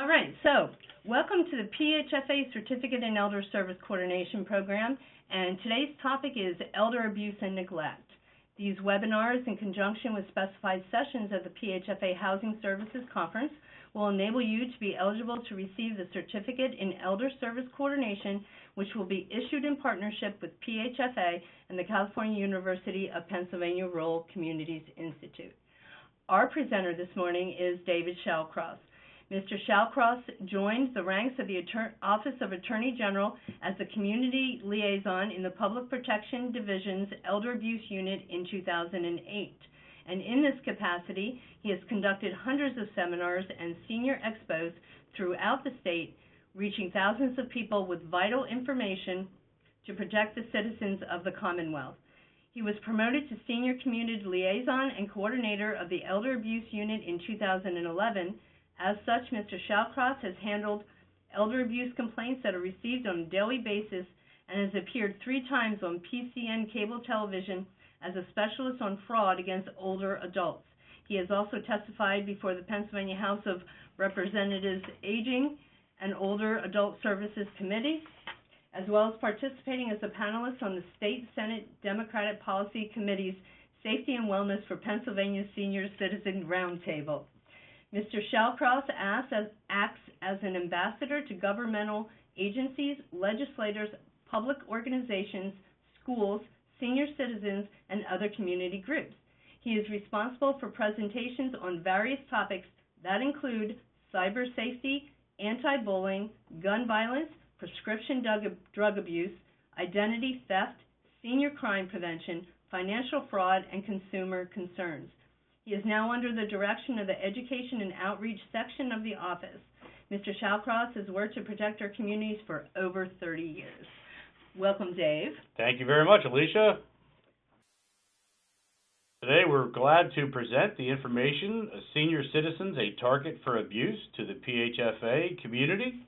All right, so welcome to the PHFA Certificate in Elder Service Coordination Program, and today's topic is elder abuse and neglect. These webinars, in conjunction with specified sessions at the PHFA Housing Services Conference, will enable you to be eligible to receive the Certificate in Elder Service Coordination, which will be issued in partnership with PHFA and the California University of Pennsylvania Rural Communities Institute. Our presenter this morning is David Shallcross. Mr. Shallcross joined the ranks of the Office of Attorney General as the Community Liaison in the Public Protection Division's Elder Abuse Unit in 2008. And in this capacity, he has conducted hundreds of seminars and senior expos throughout the state, reaching thousands of people with vital information to protect the citizens of the Commonwealth. He was promoted to Senior Community Liaison and Coordinator of the Elder Abuse Unit in 2011. As such, Mr. Shallcross has handled elder abuse complaints that are received on a daily basis and has appeared 3 times on PCN cable television as a specialist on fraud against older adults. He has also testified before the Pennsylvania House of Representatives Aging and Older Adult Services Committee, as well as participating as a panelist on the State Senate Democratic Policy Committee's Safety and Wellness for Pennsylvania Senior Citizen Roundtable. Mr. Shallcross acts as an ambassador to governmental agencies, legislators, public organizations, schools, senior citizens, and other community groups. He is responsible for presentations on various topics that include cyber safety, anti-bullying, gun violence, prescription drug abuse, identity theft, senior crime prevention, financial fraud, and consumer concerns. He is now under the direction of the Education and Outreach section of the office. Mr. Shallcross has worked to protect our communities for over 30 years. Welcome, Dave. Thank you very much, Alicia. Today we're glad to present the information, Senior Citizens, a Target for Abuse, to the PHFA community.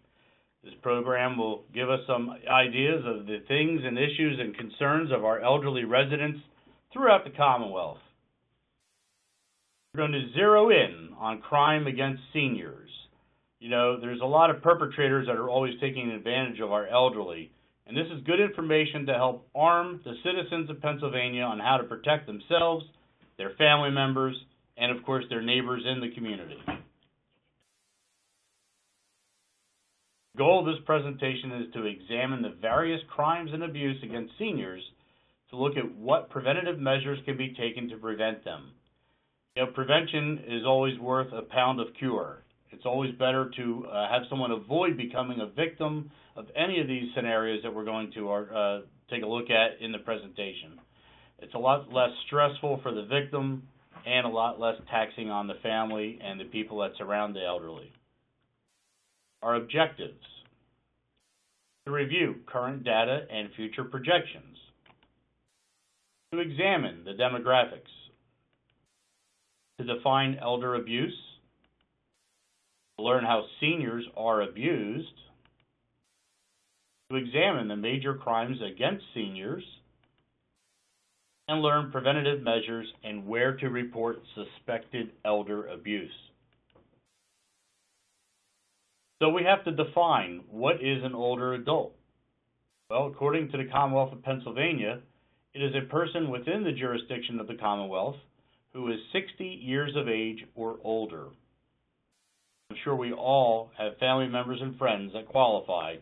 This program will give us some ideas of the things and issues and concerns of our elderly residents throughout the Commonwealth. We're going to zero in on crime against seniors. You know, there's a lot of perpetrators that are always taking advantage of our elderly, and this is good information to help arm the citizens of Pennsylvania on how to protect themselves, their family members, and of course their neighbors in the community. The goal of this presentation is to examine the various crimes and abuse against seniors to look at what preventative measures can be taken to prevent them. You know, prevention is always worth a pound of cure. It's always better to have someone avoid becoming a victim of any of these scenarios that we're going to take a look at in the presentation. It's a lot less stressful for the victim and a lot less taxing on the family and the people that surround the elderly. Our objectives: to review current data and future projections, to examine the demographics, to define elder abuse, to learn how seniors are abused, to examine the major crimes against seniors, and learn preventative measures and where to report suspected elder abuse. So we have to define what is an older adult. Well, according to the Commonwealth of Pennsylvania, it is a person within the jurisdiction of the Commonwealth who is 60 years of age or older. I'm sure we all have family members and friends that qualify,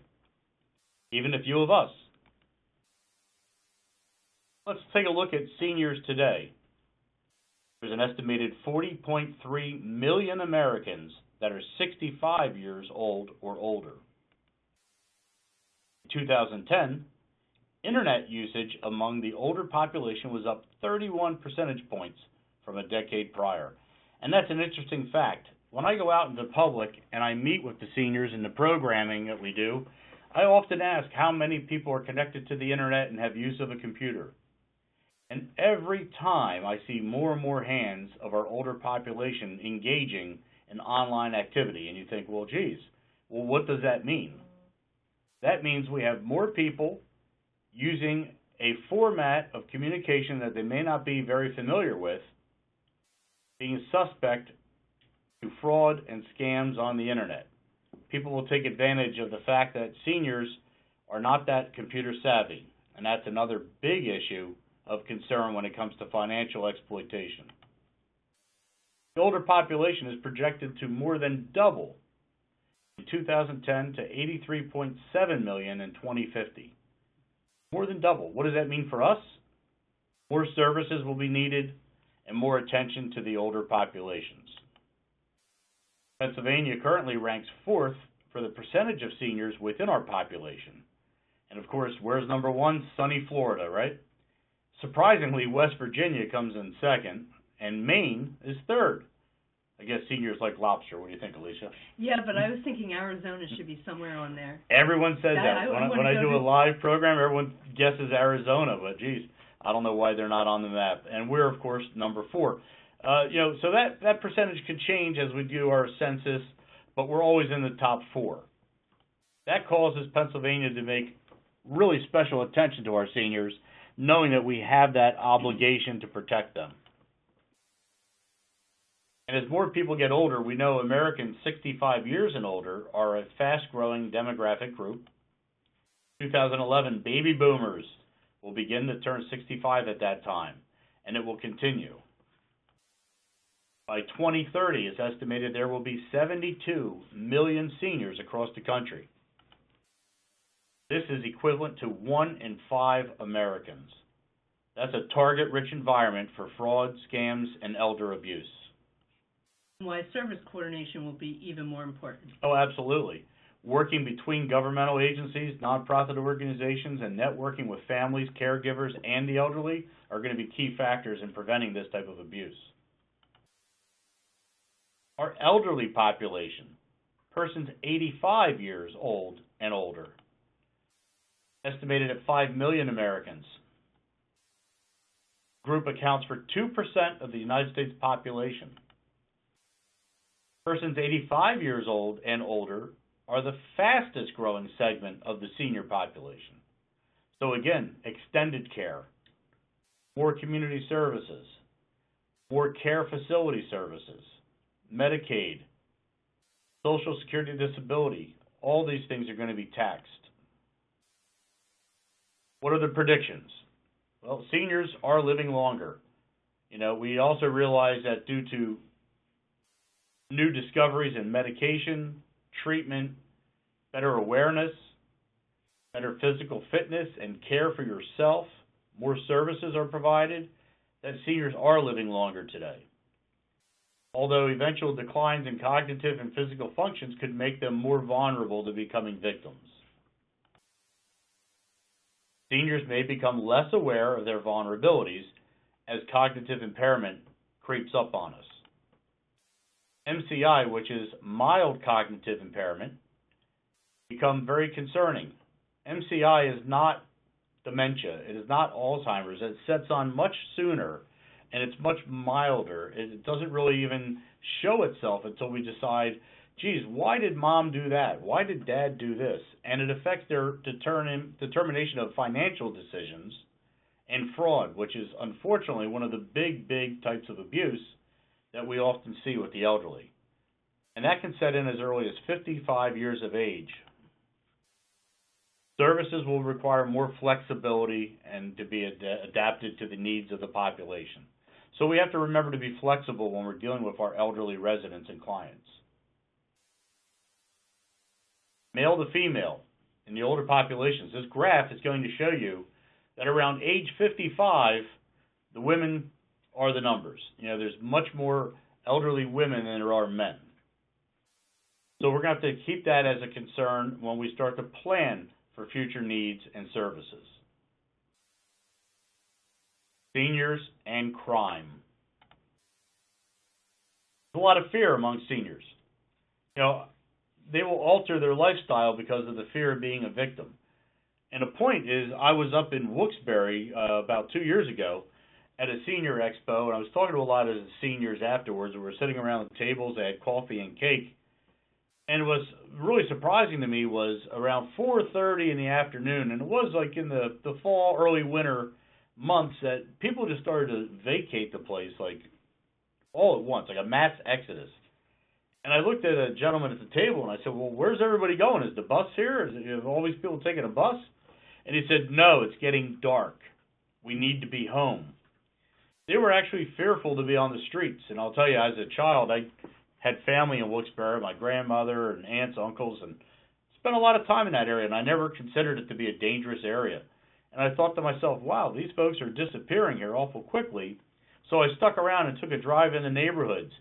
even a few of us. Let's take a look at seniors today. There's an estimated 40.3 million Americans that are 65 years old or older. In 2010, internet usage among the older population was up 31 percentage points from a decade prior. And that's an interesting fact. When I go out into the public and I meet with the seniors in the programming that we do, I often ask how many people are connected to the internet and have use of a computer. And every time I see more and more hands of our older population engaging in online activity. And you think, well, geez, well, what does that mean? That means we have more people using a format of communication that they may not be very familiar with, being suspect to fraud and scams on the internet. people will take advantage of the fact that seniors are not that computer savvy, and that's another big issue of concern when it comes to financial exploitation. The older population is projected to more than double in 2010 to 83.7 million in 2050. More than double. What does that mean for us? More services will be needed and more attention to the older populations. Pennsylvania currently ranks 4th for the percentage of seniors within our population. And of course, where's number 1? Sunny Florida, right? Surprisingly, West Virginia comes in 2nd, and Maine is 3rd. I guess seniors like lobster. What do you think, Alicia? Yeah, but I was thinking Arizona should be somewhere on there. Everyone says that. When I do a live program, everyone guesses Arizona, but geez, I don't know why they're not on the map. And we're, of course, number 4. So that percentage could change as we do our census, but we're always in the top 4. That causes Pennsylvania to make really special attention to our seniors, knowing that we have that obligation to protect them. And as more people get older, we know Americans 65 years and older are a fast-growing demographic group. 2011, baby boomers will begin to turn 65 at that time, and it will continue. By 2030, it's estimated there will be 72 million seniors across the country. This is equivalent to 1 in 5 Americans. That's a target-rich environment for fraud, scams, and elder abuse. Why service coordination will be even more important. Oh, absolutely. Working between governmental agencies, nonprofit organizations, and networking with families, caregivers, and the elderly are going to be key factors in preventing this type of abuse. Our elderly population, persons 85 years old and older, estimated at 5 million Americans. Group accounts for 2% of the United States population. Persons 85 years old and older are the fastest growing segment of the senior population. So again, extended care, more community services, more care facility services, Medicaid, Social Security disability, all these things are going to be taxed. What are the predictions? Well, seniors are living longer. We also realize that due to new discoveries in medication, treatment, better awareness, better physical fitness and care for yourself, more services are provided, that seniors are living longer today. Although eventual declines in cognitive and physical functions could make them more vulnerable to becoming victims. Seniors may become less aware of their vulnerabilities as cognitive impairment creeps up on us. MCI, which is mild cognitive impairment, become very concerning. MCI is not dementia. It is not Alzheimer's. It sets on much sooner, and it's much milder. It doesn't really even show itself until we decide, geez, why did mom do that? Why did dad do this? And it affects their determination of financial decisions and fraud, which is unfortunately one of the big types of abuse that we often see with the elderly. And that can set in as early as 55 years of age. Services will require more flexibility and to be adapted to the needs of the population. So we have to remember to be flexible when we're dealing with our elderly residents and clients. Male to female in the older populations, this graph is going to show you that around age 55, the women are the numbers. There's much more elderly women than there are men. So we're going to have to keep that as a concern when we start to plan for future needs and services. Seniors and crime. There's a lot of fear among seniors. They will alter their lifestyle because of the fear of being a victim. And the point is, I was up in Wilkes-Barre about 2 years ago at a senior expo, and I was talking to a lot of the seniors afterwards. We were sitting around the tables, they had coffee and cake. And what was really surprising to me was around 4:30 in the afternoon, and it was like in the fall, early winter months, that people just started to vacate the place like all at once, like a mass exodus. And I looked at a gentleman at the table, and I said, well, where's everybody going? Is the bus here? Is it, all these people taking a bus? And he said, no, it's getting dark. We need to be home. They were actually fearful to be on the streets. And I'll tell you, as a child, I had family in Wilkes-Barre, my grandmother and aunts, uncles, and spent a lot of time in that area, and I never considered it to be a dangerous area. And I thought to myself, wow, these folks are disappearing here awful quickly. So I stuck around and took a drive in the neighborhoods.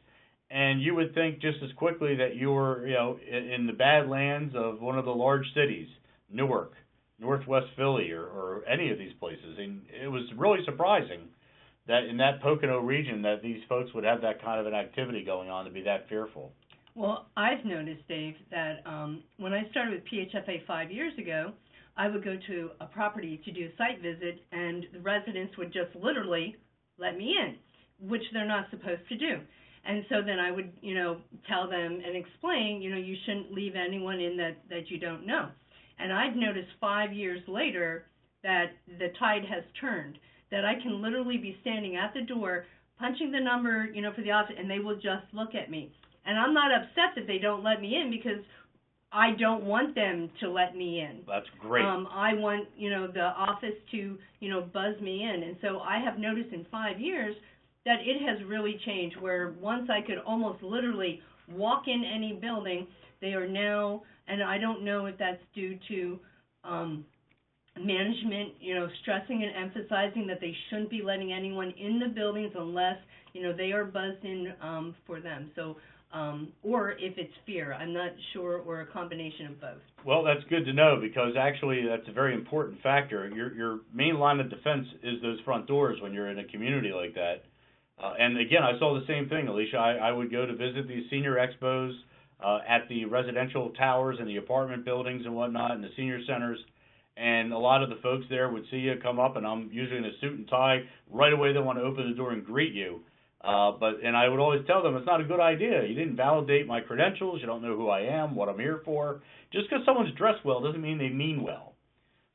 And you would think just as quickly that you were, in the badlands of one of the large cities, Newark, Northwest Philly, or any of these places. And it was really surprising that in that Pocono region that these folks would have that kind of an activity going on, to be that fearful. Well, I've noticed, Dave, that when I started with PHFA 5 years ago, I would go to a property to do a site visit, and the residents would just literally let me in, which they're not supposed to do. And so then I would, tell them and explain, you shouldn't leave anyone in that you don't know. And I've noticed 5 years later that the tide has turned, that I can literally be standing at the door, punching the number, for the office, and they will just look at me. And I'm not upset that they don't let me in, because I don't want them to let me in. That's great. I want, the office to, buzz me in. And so I have noticed in 5 years that it has really changed, where once I could almost literally walk in any building, they are now, and I don't know if that's due to management, stressing and emphasizing that they shouldn't be letting anyone in the buildings unless, they are buzzed in for them. So, or if it's fear, I'm not sure, or a combination of both. Well, that's good to know, because actually that's a very important factor. Your main line of defense is those front doors when you're in a community like that. And again, I saw the same thing, Alicia. I would go to visit these senior expos at the residential towers and the apartment buildings and whatnot, and the senior centers. And a lot of the folks there would see you come up, and I'm usually in a suit and tie. Right away, they want to open the door and greet you. And I would always tell them, it's not a good idea. You didn't validate my credentials. You don't know who I am, what I'm here for. Just because someone's dressed well doesn't mean they mean well.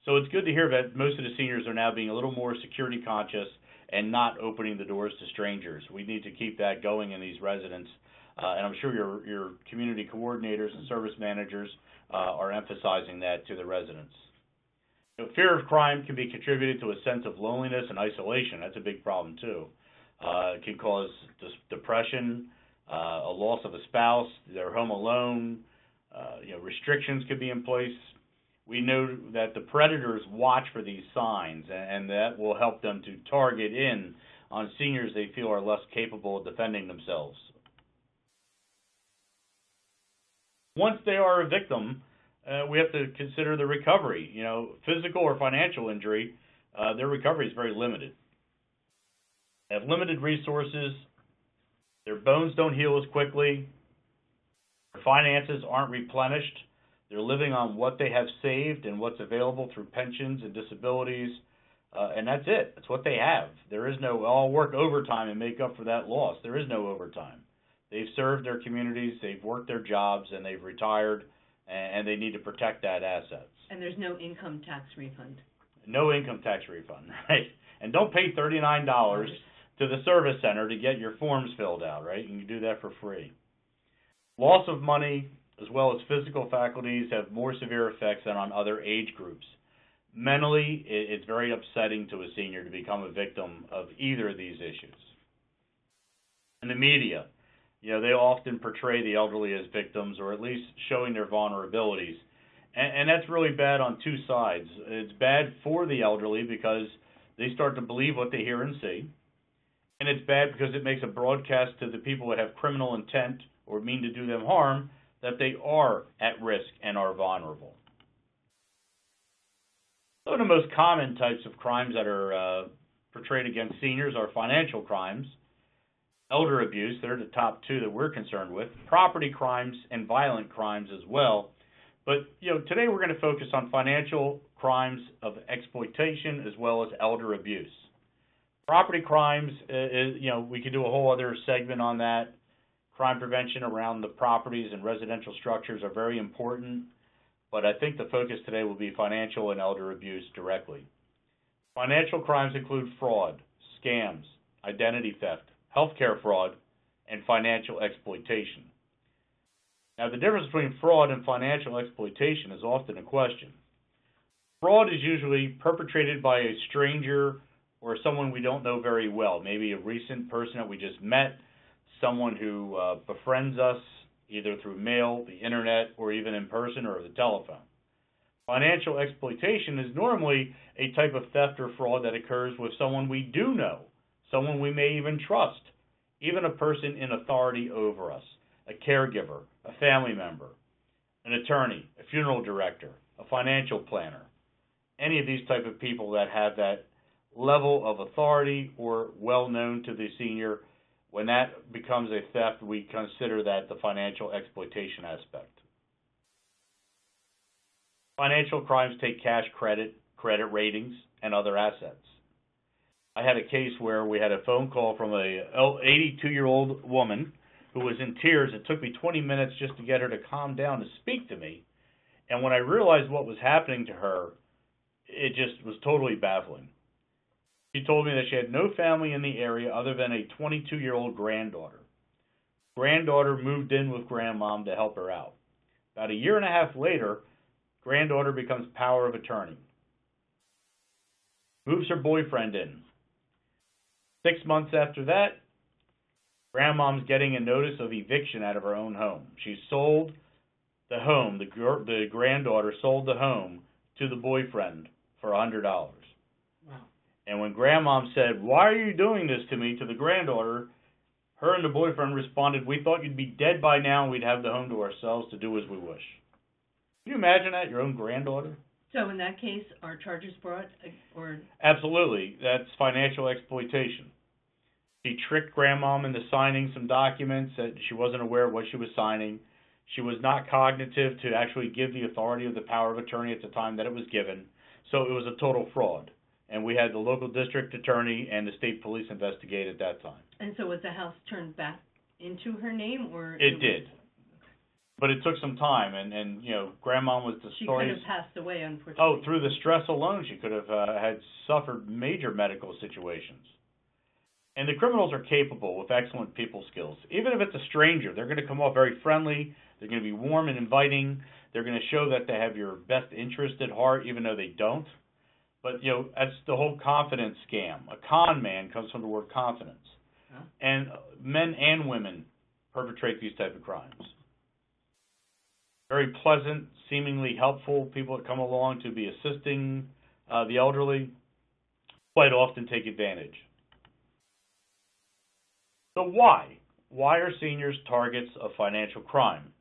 So it's good to hear that most of the seniors are now being a little more security conscious and not opening the doors to strangers. We need to keep that going in these residents. And I'm sure your community coordinators and service managers are emphasizing that to the residents. Fear of crime can be contributed to a sense of loneliness and isolation. That's a big problem, too. It can cause depression, a loss of a spouse, they're home alone, restrictions could be in place. We know that the predators watch for these signs, and that will help them to target in on seniors they feel are less capable of defending themselves. Once they are a victim, we have to consider the recovery. Physical or financial injury, their recovery is very limited. They have limited resources, their bones don't heal as quickly, their finances aren't replenished, they're living on what they have saved and what's available through pensions and disabilities, and that's it. That's what they have. There is no, I'll work overtime and make up for that loss. There is no overtime. They've served their communities, they've worked their jobs, and they've retired, and they need to protect that assets. And there's no income tax refund. No income tax refund, right? And don't pay $39 to the service center to get your forms filled out, right? You can do that for free. Loss of money, as well as physical faculties, have more severe effects than on other age groups. Mentally, it's very upsetting to a senior to become a victim of either of these issues. In the media, they often portray the elderly as victims, or at least showing their vulnerabilities. And that's really bad on two sides. It's bad for the elderly because they start to believe what they hear and see. And it's bad because it makes a broadcast to the people that have criminal intent or mean to do them harm that they are at risk and are vulnerable. Some of the most common types of crimes that are portrayed against seniors are financial crimes, elder abuse, they're the top two that we're concerned with, property crimes, and violent crimes as well. But, today we're going to focus on financial crimes of exploitation as well as elder abuse. Property crimes, we could do a whole other segment on that. Crime prevention around the properties and residential structures are very important, but I think the focus today will be financial and elder abuse directly. Financial crimes include fraud, scams, identity theft, healthcare fraud, and financial exploitation. Now, the difference between fraud and financial exploitation is often a question. Fraud is usually perpetrated by a stranger or someone we don't know very well, maybe a recent person that we just met, someone who befriends us either through mail, the internet, or even in person or the telephone. Financial exploitation is normally a type of theft or fraud that occurs with someone we do know, someone we may even trust, even a person in authority over us, a caregiver, a family member, an attorney, a funeral director, a financial planner, any of these type of people that have that level of authority or well known to the senior. When that becomes a theft, we consider that the financial exploitation aspect. Financial crimes take cash credit ratings, and other assets. I had a case where we had a phone call from a 82-year-old woman who was in tears. It took me 20 minutes just to get her to calm down to speak to me. And when I realized what was happening to her, it just was totally baffling. She told me that she had no family in the area other than a 22-year-old granddaughter. Granddaughter moved in with grandmom to help her out. About a year and a half later, granddaughter becomes power of attorney. Moves her boyfriend in. 6 months after that, grandmom's getting a notice of eviction out of her own home. She sold the home, the granddaughter sold the home to the boyfriend for $100. Wow. And when grandmom said, "Why are you doing this to me?" to the granddaughter, her and the boyfriend responded, "We thought you'd be dead by now and we'd have the home to ourselves to do as we wish." Can you imagine that, your own granddaughter? So in that case, are charges brought, or? Absolutely. That's financial exploitation. She tricked grandmom into signing some documents that she wasn't aware of what she was signing. She was not cognitive to actually give the authority of the power of attorney at the time that it was given. So it was a total fraud. And we had the local district attorney and the state police investigate at that time. And so was the house turned back into her name, or? It did. But it took some time, and you know, grandma was She could have passed away, unfortunately. Oh, through the stress alone, she could have had suffered major medical situations. And the criminals are capable with excellent people skills. Even if it's a stranger, they're going to come off very friendly. They're going to be warm and inviting. They're going to show that they have your best interest at heart, even though they don't. But, you know, that's the whole confidence scam. A con man comes from the word confidence. Huh? And men and women perpetrate these type of crimes. Very pleasant, seemingly helpful people that come along to be assisting the elderly quite often take advantage. So why? Why are seniors targets of financial crime?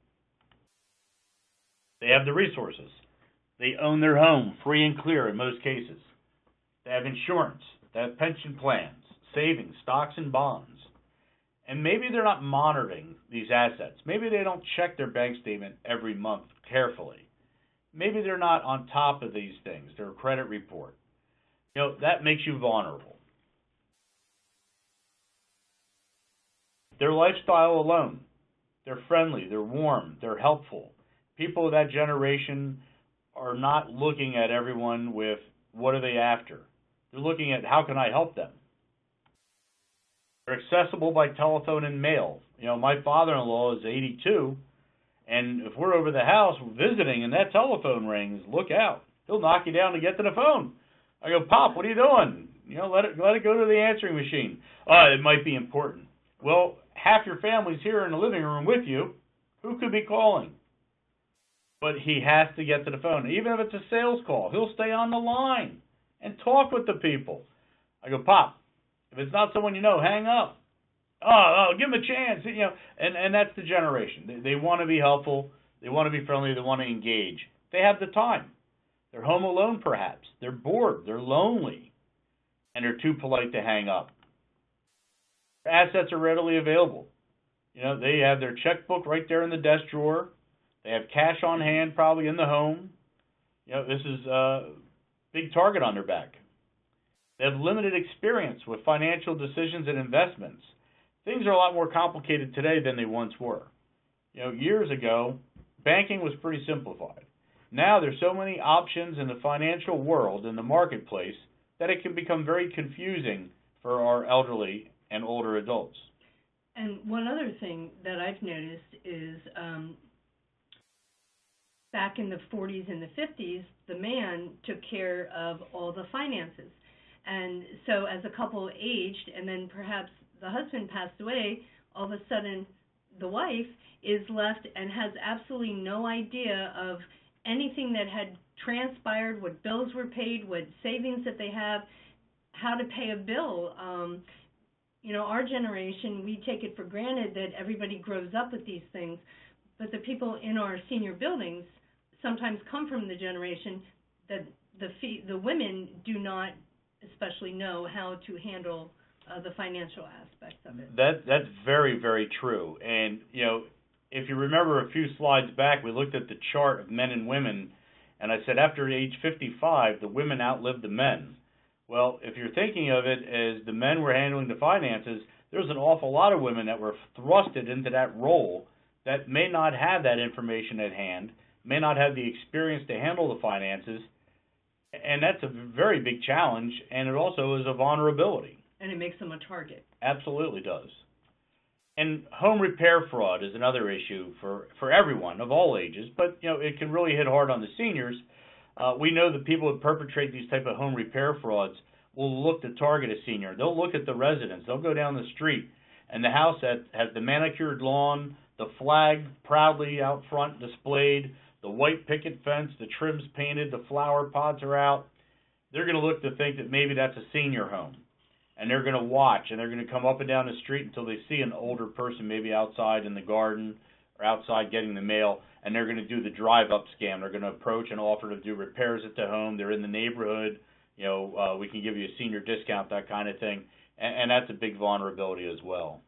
They have the resources. They own their home free and clear in most cases. They have insurance. They have pension plans, savings, stocks, and bonds. And maybe they're not monitoring these assets. Maybe they don't check their bank statement every month carefully. Maybe they're not on top of these things, their credit report. You know, that makes you vulnerable. Their lifestyle alone, they're friendly, they're warm, they're helpful. People of that generation are not looking at everyone with, what are they after? They're looking at, how can I help them? They're accessible by telephone and mail. You know, my father-in-law is 82, and if we're over the house visiting and that telephone rings, look out. He'll knock you down to get to the phone. I go, "Pop, what are you doing?" You know, let it go to the answering machine. It might be important. Well, half your family's here in the living room with you. Who could be calling? But he has to get to the phone. Even if it's a sales call, he'll stay on the line and talk with the people. I go, "Pop, if it's not someone you know, hang up. Oh, give them a chance." You know, and that's the generation. They want to be helpful. They want to be friendly. They want to engage. They have the time. They're home alone, perhaps. They're bored. They're lonely. And they're too polite to hang up. Their assets are readily available. You know, they have their checkbook right there in the desk drawer. They have cash on hand probably in the home. You know, this is a big target on their back. They have limited experience with financial decisions and investments. Things are a lot more complicated today than they once were. You know, years ago, banking was pretty simplified. Now there's so many options in the financial world, in the marketplace, that it can become very confusing for our elderly and older adults. And one other thing that I've noticed is back in the 40s and the 50s, the man took care of all the finances. And so as a couple aged and then perhaps the husband passed away, all of a sudden the wife is left and has absolutely no idea of anything that had transpired, what bills were paid, what savings that they have, how to pay a bill. Our generation, we take it for granted that everybody grows up with these things, but the people in our senior buildings sometimes come from the generation that the women do not especially know how to handle the financial aspects of it. That's very, very true. And, if you remember a few slides back, we looked at the chart of men and women, and I said after age 55, the women outlived the men. Well, if you're thinking of it as the men were handling the finances, there's an awful lot of women that were thrusted into that role that may not have that information at hand, may not have the experience to handle the finances, and that's a very big challenge, and it also is a vulnerability. And it makes them a target. Absolutely does. And home repair fraud is another issue for everyone of all ages, but it can really hit hard on the seniors. We know that people who perpetrate these type of home repair frauds will look to target a senior. They'll look at the residence. They'll go down the street, and the house that has the manicured lawn, the flag proudly out front displayed, the white picket fence, the trim's painted, the flower pots are out. They're going to look to think that maybe that's a senior home. And they're going to watch, and they're going to come up and down the street until they see an older person maybe outside in the garden or outside getting the mail, and they're going to do the drive-up scam. They're going to approach and offer to do repairs at the home. They're in the neighborhood. We can give you a senior discount, that kind of thing. And that's a big vulnerability as well.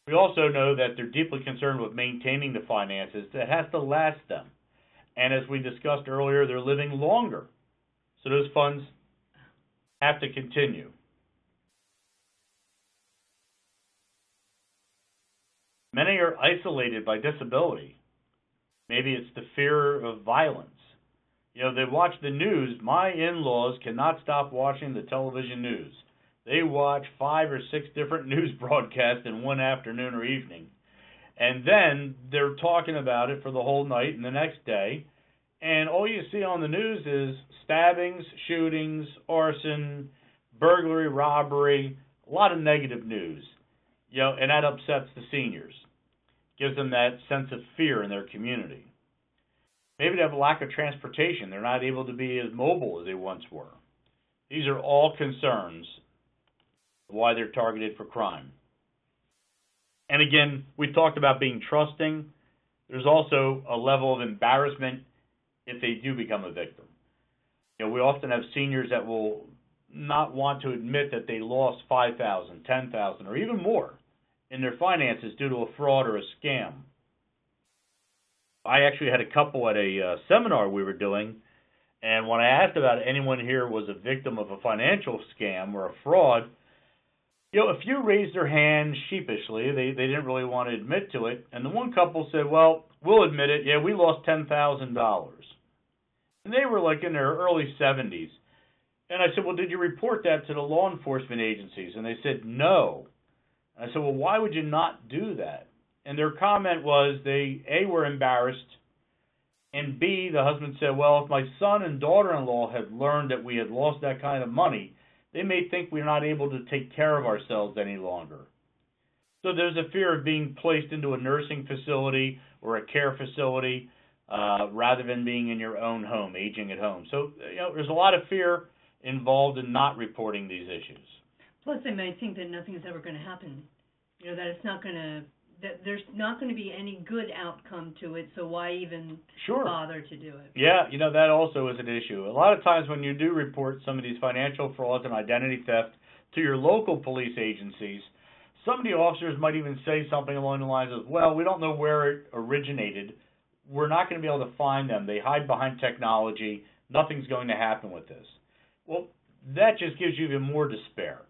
We also know that they're deeply concerned with maintaining the finances that has to last them. And as we discussed earlier, they're living longer. So those funds have to continue. Many are isolated by disability. Maybe it's the fear of violence. They watch the news. My in-laws cannot stop watching the television news. They watch 5 or 6 different news broadcasts in one afternoon or evening. And then they're talking about it for the whole night and the next day. And all you see on the news is stabbings, shootings, arson, burglary, robbery, a lot of negative news. And that upsets the seniors. Gives them that sense of fear in their community. Maybe they have a lack of transportation. They're not able to be as mobile as they once were. These are all concerns of why they're targeted for crime. And again, we talked about being trusting. There's also a level of embarrassment if they do become a victim. We often have seniors that will not want to admit that they lost $5,000, $10,000, or even more in their finances due to a fraud or a scam. I actually had a couple at a seminar we were doing, and when I asked about it, anyone here was a victim of a financial scam or a fraud, a few raised their hand sheepishly. They didn't really want to admit to it. And the one couple said, well, we'll admit it. Yeah, we lost $10,000. And they were like in their early 70s. And I said, well, did you report that to the law enforcement agencies? And they said, no. And I said, well, why would you not do that? And their comment was they, A, were embarrassed, and B, the husband said, well, if my son and daughter-in-law had learned that we had lost that kind of money, they may think we're not able to take care of ourselves any longer. So there's a fear of being placed into a nursing facility or a care facility rather than being in your own home, aging at home. So, there's a lot of fear involved in not reporting these issues. Plus, they might think that nothing is ever going to happen. That it's not going to, that there's not going to be any good outcome to it, so why even bother to do it? Yeah, that also is an issue. A lot of times when you do report some of these financial frauds and identity theft to your local police agencies, some of the officers might even say something along the lines of, well, we don't know where it originated. We're not going to be able to find them. They hide behind technology. Nothing's going to happen with this. Well, that just gives you even more despair.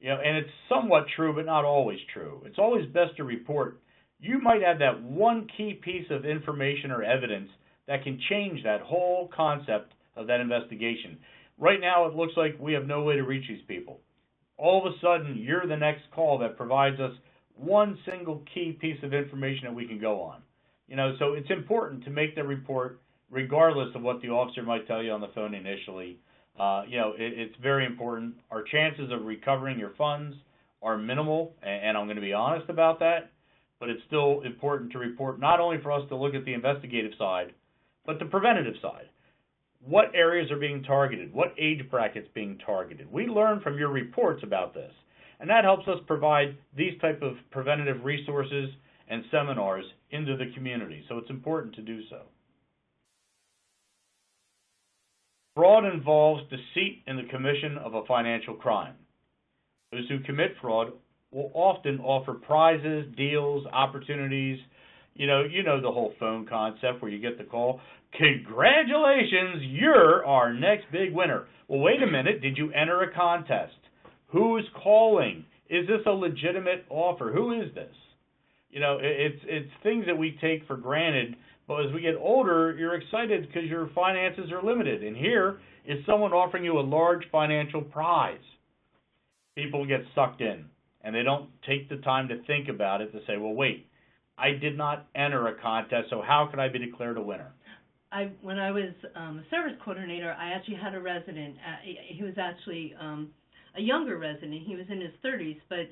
And it's somewhat true, but not always true. It's always best to report. You might have that one key piece of information or evidence that can change that whole concept of that investigation. Right now, it looks like we have no way to reach these people. All of a sudden, you're the next call that provides us one single key piece of information that we can go on. So it's important to make the report regardless of what the officer might tell you on the phone initially. It's very important. Our chances of recovering your funds are minimal, and I'm going to be honest about that, but it's still important to report, not only for us to look at the investigative side, but the preventative side. What areas are being targeted? What age brackets being targeted? We learn from your reports about this, and that helps us provide these type of preventative resources and seminars into the community, so it's important to do so. Fraud involves deceit in the commission of a financial crime. Those who commit fraud will often offer prizes, deals, opportunities. You know the whole phone concept where you get the call, "Congratulations, you're our next big winner." Well, wait a minute, did you enter a contest? Who's calling? Is this a legitimate offer? Who is this? It's things that we take for granted, but as we get older, you're excited because your finances are limited. And here is someone offering you a large financial prize. People get sucked in, and they don't take the time to think about it to say, well, wait, I did not enter a contest, so how could I be declared a winner? When I was a service coordinator, I actually had a resident. He was actually a younger resident. He was in his 30s, but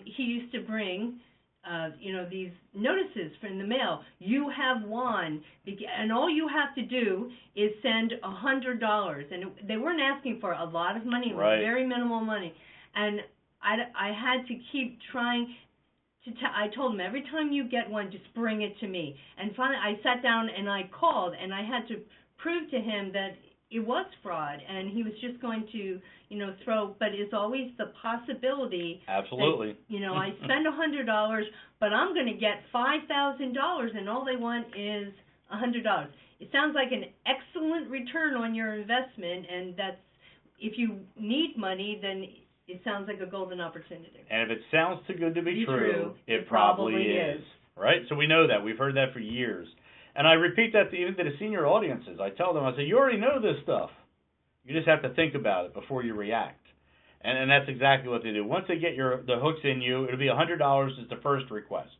he used to bring these notices in the mail. You have won, and all you have to do is send $100. And they weren't asking for a lot of money; it was very minimal money. And I had to keep trying to. I told him, every time you get one, just bring it to me. And finally, I sat down and I called, and I had to prove to him that it was fraud, and he was just going to, throw. But it's always the possibility. Absolutely. That, I spend $100, but I'm going to get $5,000, and all they want is $100. It sounds like an excellent return on your investment, and that's, if you need money, then it sounds like a golden opportunity. And if it sounds too good to be true, it probably is. Right? So we know that. We've heard that for years. And I repeat that even to the senior audiences. I tell them, I say, you already know this stuff. You just have to think about it before you react. And that's exactly what they do. Once they get the hooks in you, it'll be $100 as the first request.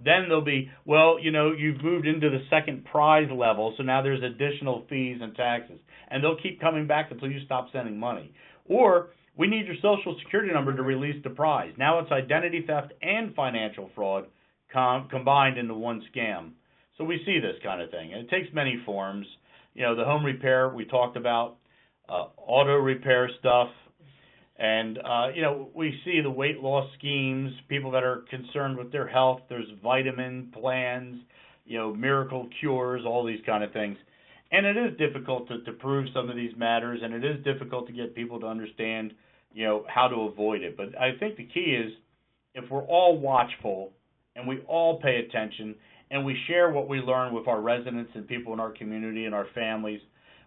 Then they'll be, well, you've moved into the second prize level, so now there's additional fees and taxes. And they'll keep coming back until you stop sending money. Or, we need your Social Security number to release the prize. Now it's identity theft and financial fraud combined into one scam. So we see this kind of thing. And it takes many forms. The home repair we talked about, auto repair stuff. And, we see the weight loss schemes, people that are concerned with their health. There's vitamin plans, miracle cures, all these kind of things. And it is difficult to prove some of these matters, and it is difficult to get people to understand, how to avoid it. But I think the key is if we're all watchful and we all pay attention and we share what we learn with our residents and people in our community and our families,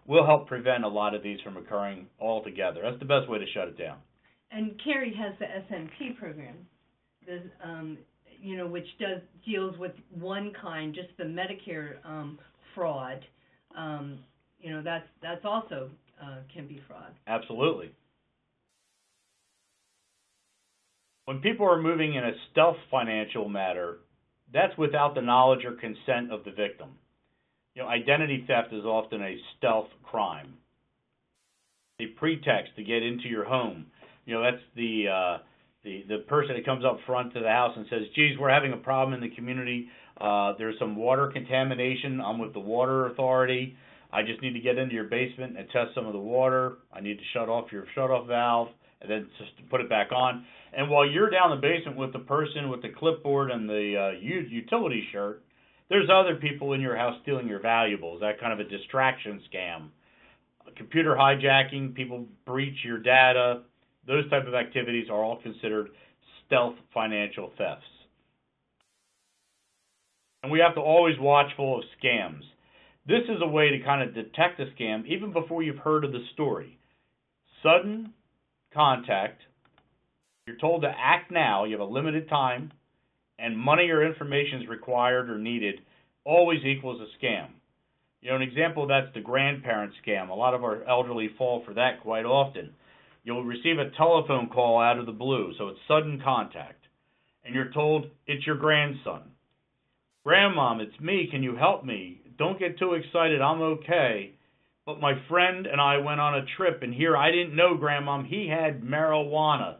we'll help prevent a lot of these from occurring altogether. That's the best way to shut it down. And Carrie has the SMP program, which deals with one kind, just the Medicare fraud. That's also can be fraud. Absolutely. When people are moving in a stealth financial matter, that's without the knowledge or consent of the victim. Identity theft is often a stealth crime. A pretext to get into your home. That's the person that comes up front to the house and says, geez, we're having a problem in the community. There's some water contamination. I'm with the water authority. I just need to get into your basement and test some of the water. I need to shut off your shutoff valve and then just put it back on. And while you're down the basement with the person with the clipboard and the utility shirt, there's other people in your house stealing your valuables, that kind of a distraction scam. Computer hijacking, people breach your data, those type of activities are all considered stealth financial thefts. And we have to always watchful of scams. This is a way to kind of detect a scam even before you've heard of the story. Sudden contact, you're told to act now, you have a limited time, and money or information is required or needed, always equals a scam. An example of that's the grandparent scam. A lot of our elderly fall for that quite often. You'll receive a telephone call out of the blue, so it's sudden contact, and you're told it's your grandson. Grandmom, it's me. Can you help me? Don't get too excited. I'm okay. But my friend and I went on a trip, and here I didn't know, Grandmom, he had marijuana.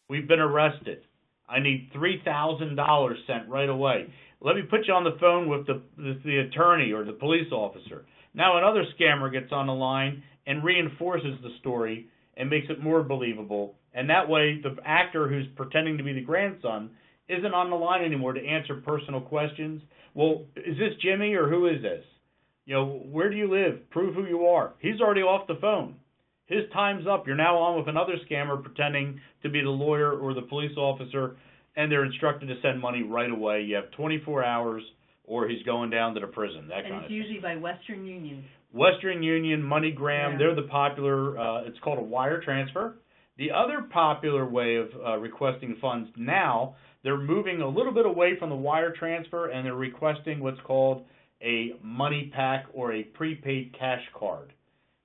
We've been arrested. I need $3,000 sent right away. Let me put you on the phone with the attorney or the police officer. Now another scammer gets on the line and reinforces the story and makes it more believable. And that way the actor who's pretending to be the grandson isn't on the line anymore to answer personal questions. Well, is this Jimmy or who is this? Where do you live? Prove who you are. He's already off the phone. His time's up. You're now on with another scammer pretending to be the lawyer or the police officer, and they're instructed to send money right away. You have 24 hours, or he's going down to the prison, that kind of thing. And it's usually by Western Union. Western Union, MoneyGram, Yeah. they're the popular, it's called a wire transfer. The other popular way of requesting funds now, they're moving a little bit away from the wire transfer, and they're requesting what's called a money pack or a prepaid cash card.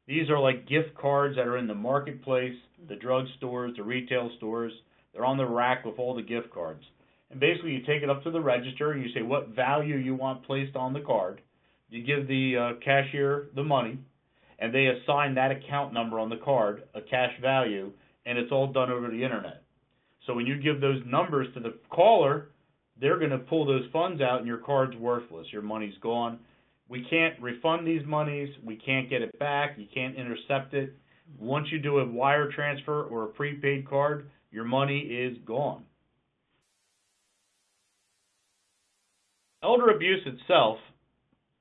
These are like gift cards that are in the marketplace, the drug stores, the retail stores. They're on the rack with all the gift cards. And basically you take it up to the register and you say what value you want placed on the card. You give the cashier the money, and they assign that account number on the card, a cash value, and it's all done over the internet. So when you give those numbers to the caller, they're going to pull those funds out and your card's worthless. Your money's gone. We can't refund these monies. We can't get it back. You can't intercept it. Once you do a wire transfer or a prepaid card, your money is gone. Elder abuse itself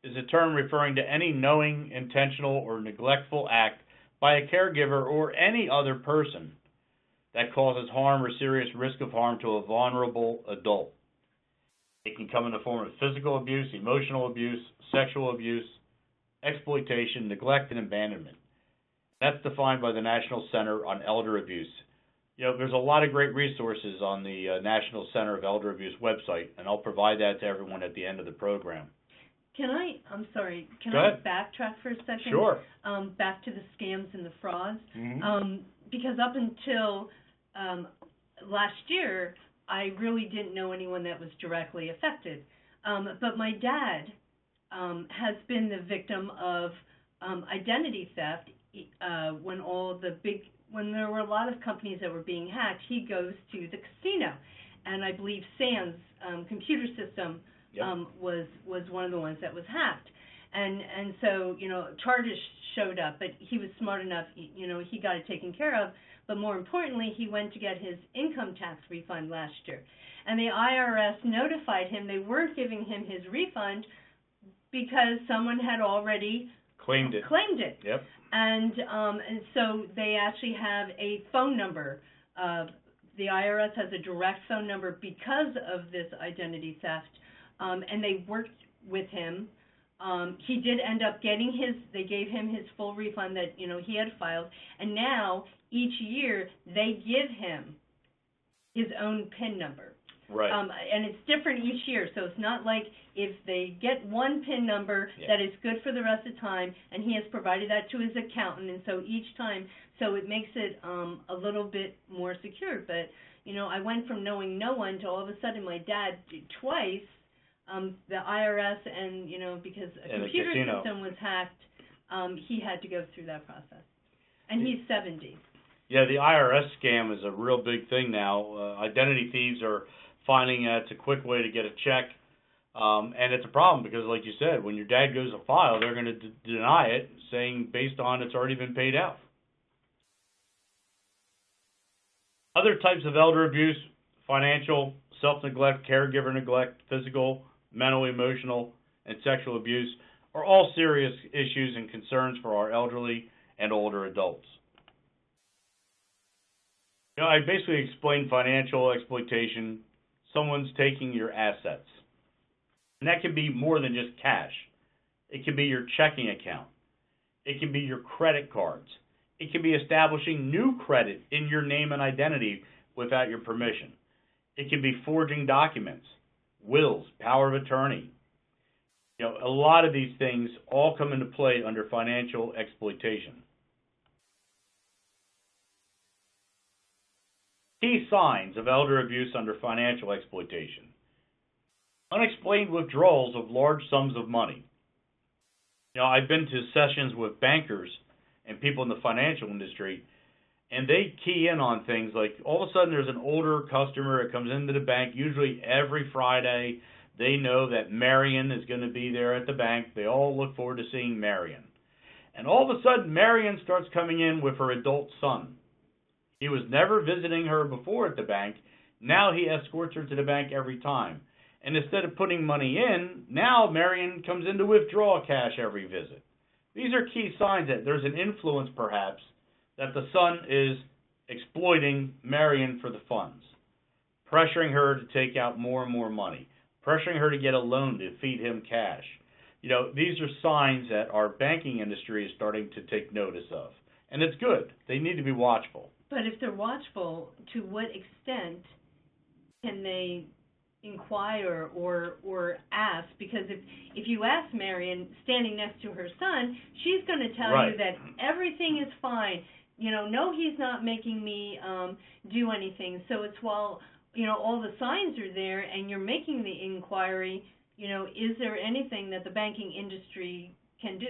is a term referring to any knowing, intentional, or neglectful act by a caregiver or any other person that causes harm or serious risk of harm to a vulnerable adult. It can come in the form of physical abuse, emotional abuse, sexual abuse, exploitation, neglect, and abandonment. That's defined by the National Center on Elder Abuse. There's a lot of great resources on the National Center of Elder Abuse website, and I'll provide that to everyone at the end of the program. Can I backtrack for a second? Sure. Back to the scams and the frauds. Mm-hmm. Because up until last year, I really didn't know anyone that was directly affected. But my dad has been the victim of identity theft when there were a lot of companies that were being hacked. He goes to the casino, and I believe Sands computer system was one of the ones that was hacked. And so, charges showed up, but he was smart enough, he got it taken care of. But more importantly, he went to get his income tax refund last year. And the IRS notified him they weren't giving him his refund because someone had already claimed it. Yep. And so they actually have a phone number. The IRS has a direct phone number because of this identity theft. And they worked with him. He did end up getting they gave him his full refund that, he had filed. And now, each year, they give him his own PIN number. Right. And it's different each year, so it's not like if they get one PIN number that is good for the rest of the time, and he has provided that to his accountant, and so each time, so it makes it a little bit more secure. But, I went from knowing no one to all of a sudden my dad twice, the IRS and, because a computer system was hacked, he had to go through that process. And he's 70. Yeah, the IRS scam is a real big thing now. Identity thieves are finding it's a quick way to get a check. And it's a problem because, like you said, when your dad goes to file, they're going to deny it, saying based on it's already been paid out. Other types of elder abuse: financial, self-neglect, caregiver neglect, physical, mental, emotional, and sexual abuse are all serious issues and concerns for our elderly and older adults. I basically explained financial exploitation. Someone's taking your assets. And that can be more than just cash. It can be your checking account. It can be your credit cards. It can be establishing new credit in your name and identity without your permission. It can be forging documents, wills, power of attorney. A lot of these things all come into play under financial exploitation. Key signs of elder abuse under financial exploitation. Unexplained withdrawals of large sums of money. I've been to sessions with bankers and people in the financial industry, and they key in on things like all of a sudden there's an older customer that comes into the bank, usually every Friday. They know that Marion is going to be there at the bank. They all look forward to seeing Marion. And all of a sudden, Marion starts coming in with her adult son. He was never visiting her before at the bank. Now he escorts her to the bank every time. And instead of putting money in, now Marion comes in to withdraw cash every visit. These are key signs that there's an influence, perhaps, that the son is exploiting Marion for the funds, pressuring her to take out more and more money, pressuring her to get a loan to feed him cash. These are signs that our banking industry is starting to take notice of. And it's good. They need to be watchful. But if they're watchful, to what extent can they inquire or ask? Because if you ask Marion, standing next to her son, she's going to tell you that everything is fine. No, he's not making me do anything. So it's while, all the signs are there and you're making the inquiry, is there anything that the banking industry can do?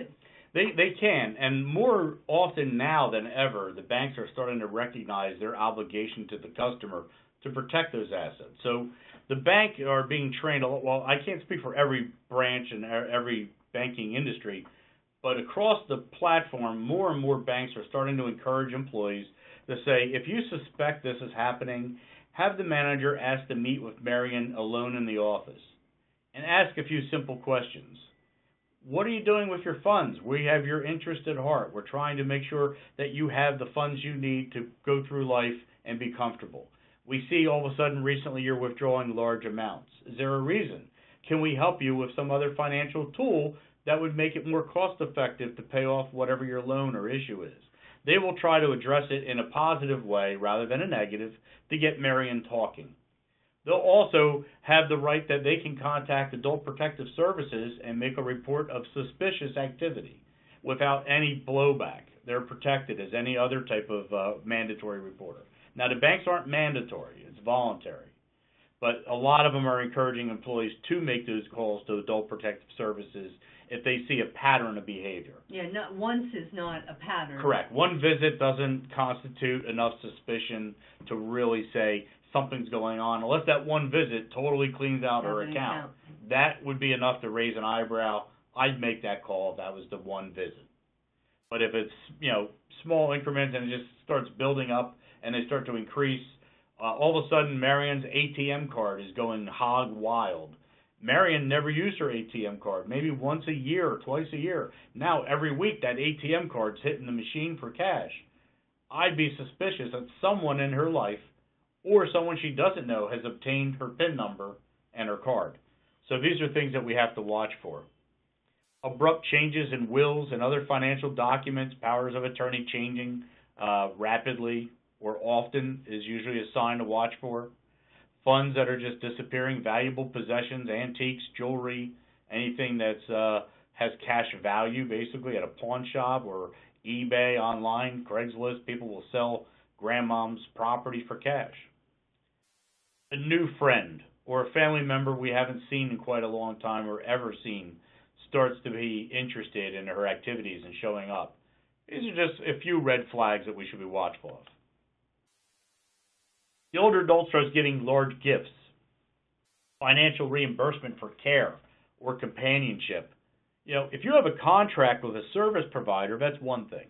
They can, and more often now than ever, the banks are starting to recognize their obligation to the customer to protect those assets. So the bank are being trained, well, I can't speak for every branch and every banking industry, but across the platform, more and more banks are starting to encourage employees to say, if you suspect this is happening, have the manager ask to meet with Marion alone in the office and ask a few simple questions. What are you doing with your funds? We have your interest at heart. We're trying to make sure that you have the funds you need to go through life and be comfortable. We see all of a sudden recently you're withdrawing large amounts. Is there a reason? Can we help you with some other financial tool that would make it more cost effective to pay off whatever your loan or issue is? They will try to address it in a positive way rather than a negative to get Marion talking. They'll also have the right that they can contact Adult Protective Services and make a report of suspicious activity without any blowback. They're protected as any other type of mandatory reporter. Now, the banks aren't mandatory. It's voluntary. But a lot of them are encouraging employees to make those calls to Adult Protective Services if they see a pattern of behavior. Yeah, once is not a pattern. Correct. One visit doesn't constitute enough suspicion to really say something's going on, unless that one visit totally cleans out her account. That would be enough to raise an eyebrow. I'd make that call if that was the one visit. But if it's, small increments and it just starts building up and they start to increase, all of a sudden Marion's ATM card is going hog wild. Marion never used her ATM card, maybe once a year or twice a year. Now every week that ATM card's hitting the machine for cash. I'd be suspicious that someone in her life or someone she doesn't know has obtained her PIN number and her card. So these are things that we have to watch for. Abrupt changes in wills and other financial documents, powers of attorney changing rapidly or often is usually a sign to watch for. Funds that are just disappearing, valuable possessions, antiques, jewelry, anything that's has cash value basically at a pawn shop or eBay, online, Craigslist. People will sell grandmom's property for cash. A new friend or a family member we haven't seen in quite a long time or ever seen starts to be interested in her activities and showing up. These are just a few red flags that we should be watchful of. The older adult starts getting large gifts, financial reimbursement for care or companionship. If you have a contract with a service provider, that's one thing.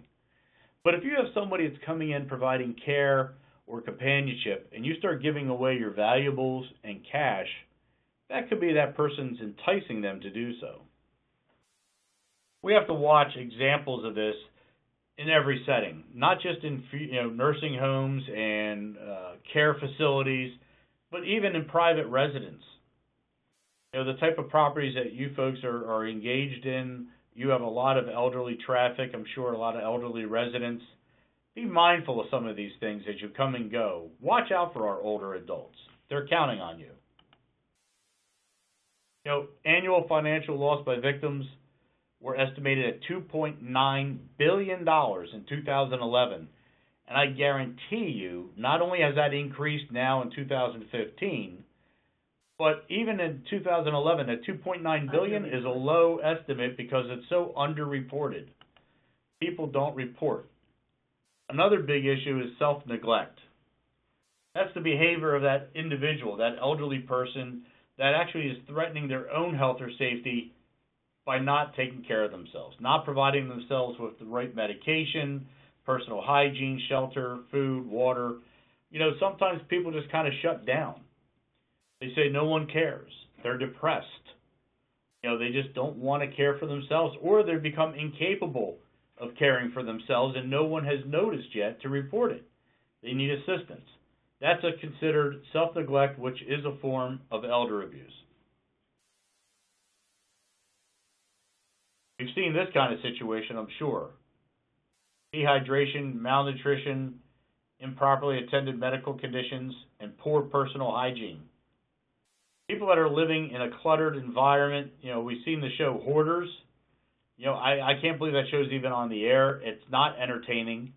But if you have somebody that's coming in providing care or companionship and you start giving away your valuables and cash, that could be that person's enticing them to do so. We have to watch examples of this in every setting, not just in nursing homes and care facilities, but even in private residence. The type of properties that you folks are engaged in, you have a lot of elderly traffic, I'm sure a lot of elderly residents. Be mindful of some of these things as you come and go. Watch out for our older adults. They're counting on you. Annual financial loss by victims were estimated at $2.9 billion in 2011. And I guarantee you, not only has that increased now in 2015, But even in 2011, that 2.9 billion is a low estimate because it's so underreported. People don't report. Another big issue is self-neglect. That's the behavior of that individual, that elderly person that actually is threatening their own health or safety by not taking care of themselves, not providing themselves with the right medication, personal hygiene, shelter, food, water. You know, sometimes people just kind of shut down. They say no one cares. They're depressed. You know, they just don't want to care for themselves, or they become incapable of caring for themselves, and no one has noticed yet to report it. They need assistance. That's considered self-neglect, which is a form of elder abuse. We've seen this kind of situation, I'm sure. Dehydration, malnutrition, improperly attended medical conditions, and poor personal hygiene. People that are living in a cluttered environment, you know, we've seen the show Hoarders. You know, I can't believe that show's even on the air. It's not entertaining.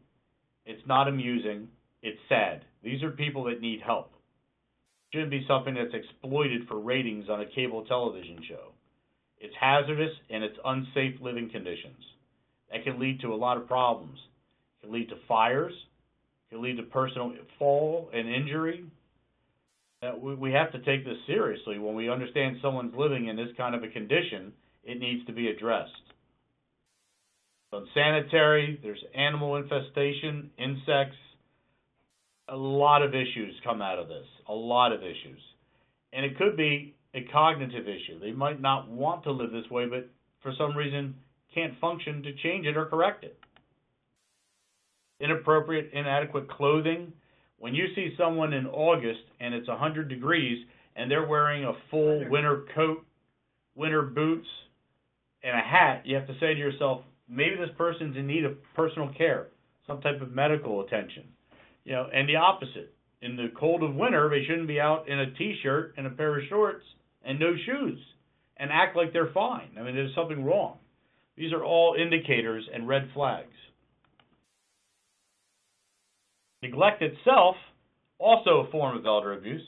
It's not amusing. It's sad. These are people that need help. It shouldn't be something that's exploited for ratings on a cable television show. It's hazardous and it's unsafe living conditions. That can lead to a lot of problems. It can lead to fires. It can lead to personal fall and injury. We have to take this seriously. When we understand someone's living in this kind of a condition, it needs to be addressed. Unsanitary, there's animal infestation, insects. A lot of issues come out of this, a lot of issues. And it could be a cognitive issue. They might not want to live this way, but for some reason can't function to change it or correct it. Inappropriate, inadequate clothing. When you see someone in August and it's 100 degrees and they're wearing a full winter coat, winter boots, and a hat, you have to say to yourself, maybe this person's in need of personal care, some type of medical attention. You know, and the opposite. In the cold of winter, they shouldn't be out in a T-shirt and a pair of shorts and no shoes and act like they're fine. I mean, there's something wrong. These are all indicators and red flags. Neglect itself, also a form of elder abuse,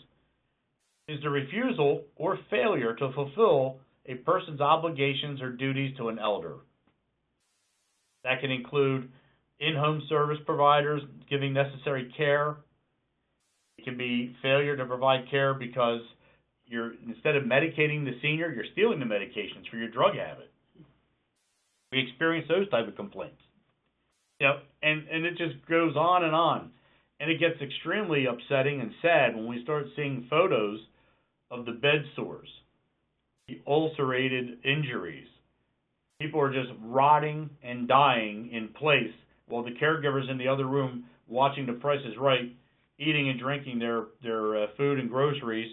is the refusal or failure to fulfill a person's obligations or duties to an elder. That can include in-home service providers giving necessary care. It can be failure to provide care because instead of medicating the senior, you're stealing the medications for your drug habit. We experience those type of complaints. Yep, and it just goes on. And it gets extremely upsetting and sad when we start seeing photos of the bed sores, the ulcerated injuries. People are just rotting and dying in place while the caregiver's in the other room watching The Price is Right, eating and drinking their food and groceries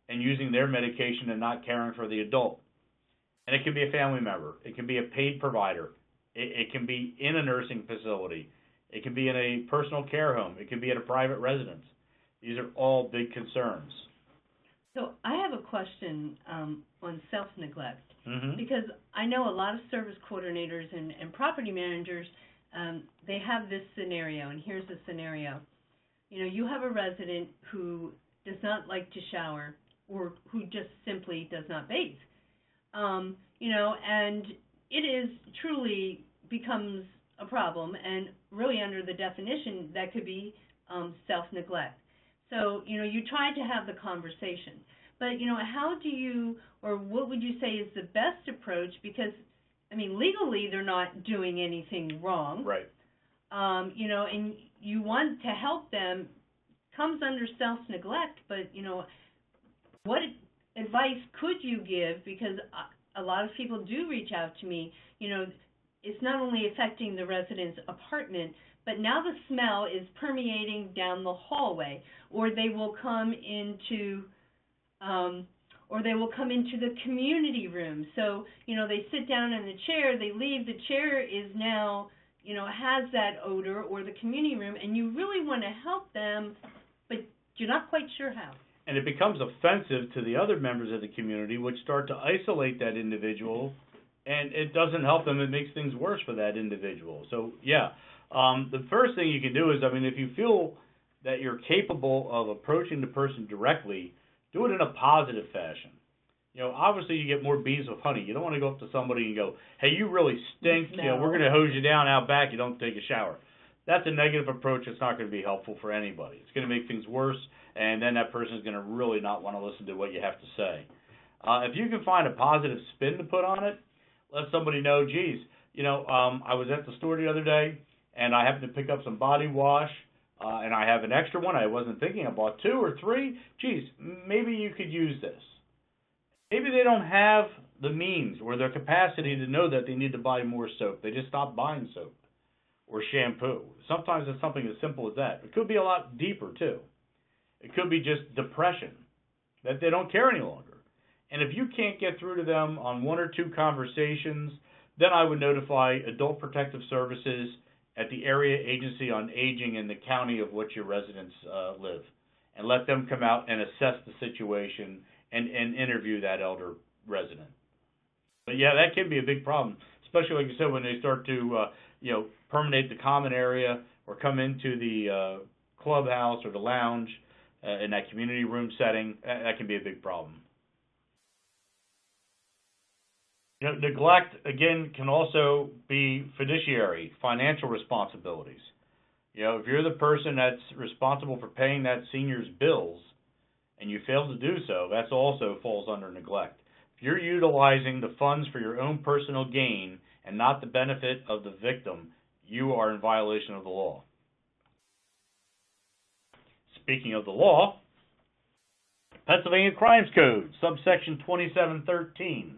and using their medication and not caring for the adult. And it can be a family member. It can be a paid provider. It can be in a nursing facility. It can be in a personal care home. It can be at a private residence. These are all big concerns. So I have a question on self-neglect, because I know a lot of service coordinators and property managers, they have this scenario, and here's the scenario. You know, you have a resident who does not like to shower or who just simply does not bathe. You know, and it is truly becomes a problem, and really under the definition that could be self-neglect. So, you know, you try to have the conversation, but, you know, how do you, or what would you say is the best approach? Because, I mean, legally they're not doing anything wrong. Right. You know, and you want to help them, comes under self-neglect, but, you know, what advice could you give? Because a lot of people do reach out to me, you know, it's not only affecting the resident's apartment, but now the smell is permeating down the hallway, or they will come into the community room. So, you know, they sit down in the chair, they leave, the chair is now, you know, has that odor, or the community room, and you really want to help them, but you're not quite sure how. And it becomes offensive to the other members of the community, which start to isolate that individual, and it doesn't help them. It makes things worse for that individual. So, yeah, the first thing you can do is, I mean, if you feel that you're capable of approaching the person directly, Do it in a positive fashion. You know, obviously you get more bees with honey. You don't want to go up to somebody and go, hey, you really stink. No. You know, we're going to hose you down out back. You don't take a shower. That's a negative approach. It's not going to be helpful for anybody. It's going to make things worse, and then that person is going to really not want to listen to what you have to say. If you can find a positive spin to put on it, let somebody know, geez, you know, I was at the store the other day, and I happened to pick up some body wash, and I have an extra one. I wasn't thinking. I bought 2 or 3. Geez, maybe you could use this. Maybe they don't have the means or the capacity to know that they need to buy more soap. They just stop buying soap or shampoo. Sometimes it's something as simple as that. It could be a lot deeper, too. It could be just depression, that they don't care any longer. And if you can't get through to them on 1 or 2 conversations, then I would notify Adult Protective Services at the Area Agency on Aging in the county of which your residents live, and let them come out and assess the situation and interview that elder resident. But yeah, that can be a big problem, especially like you said, when they start to permeate the common area or come into the clubhouse or the lounge in that community room setting. That can be a big problem. You know, neglect, again, can also be fiduciary, financial responsibilities. You know, if you're the person that's responsible for paying that senior's bills and you fail to do so, that also falls under neglect. If you're utilizing the funds for your own personal gain and not the benefit of the victim, you are in violation of the law. Speaking of the law, Pennsylvania Crimes Code, subsection 2713.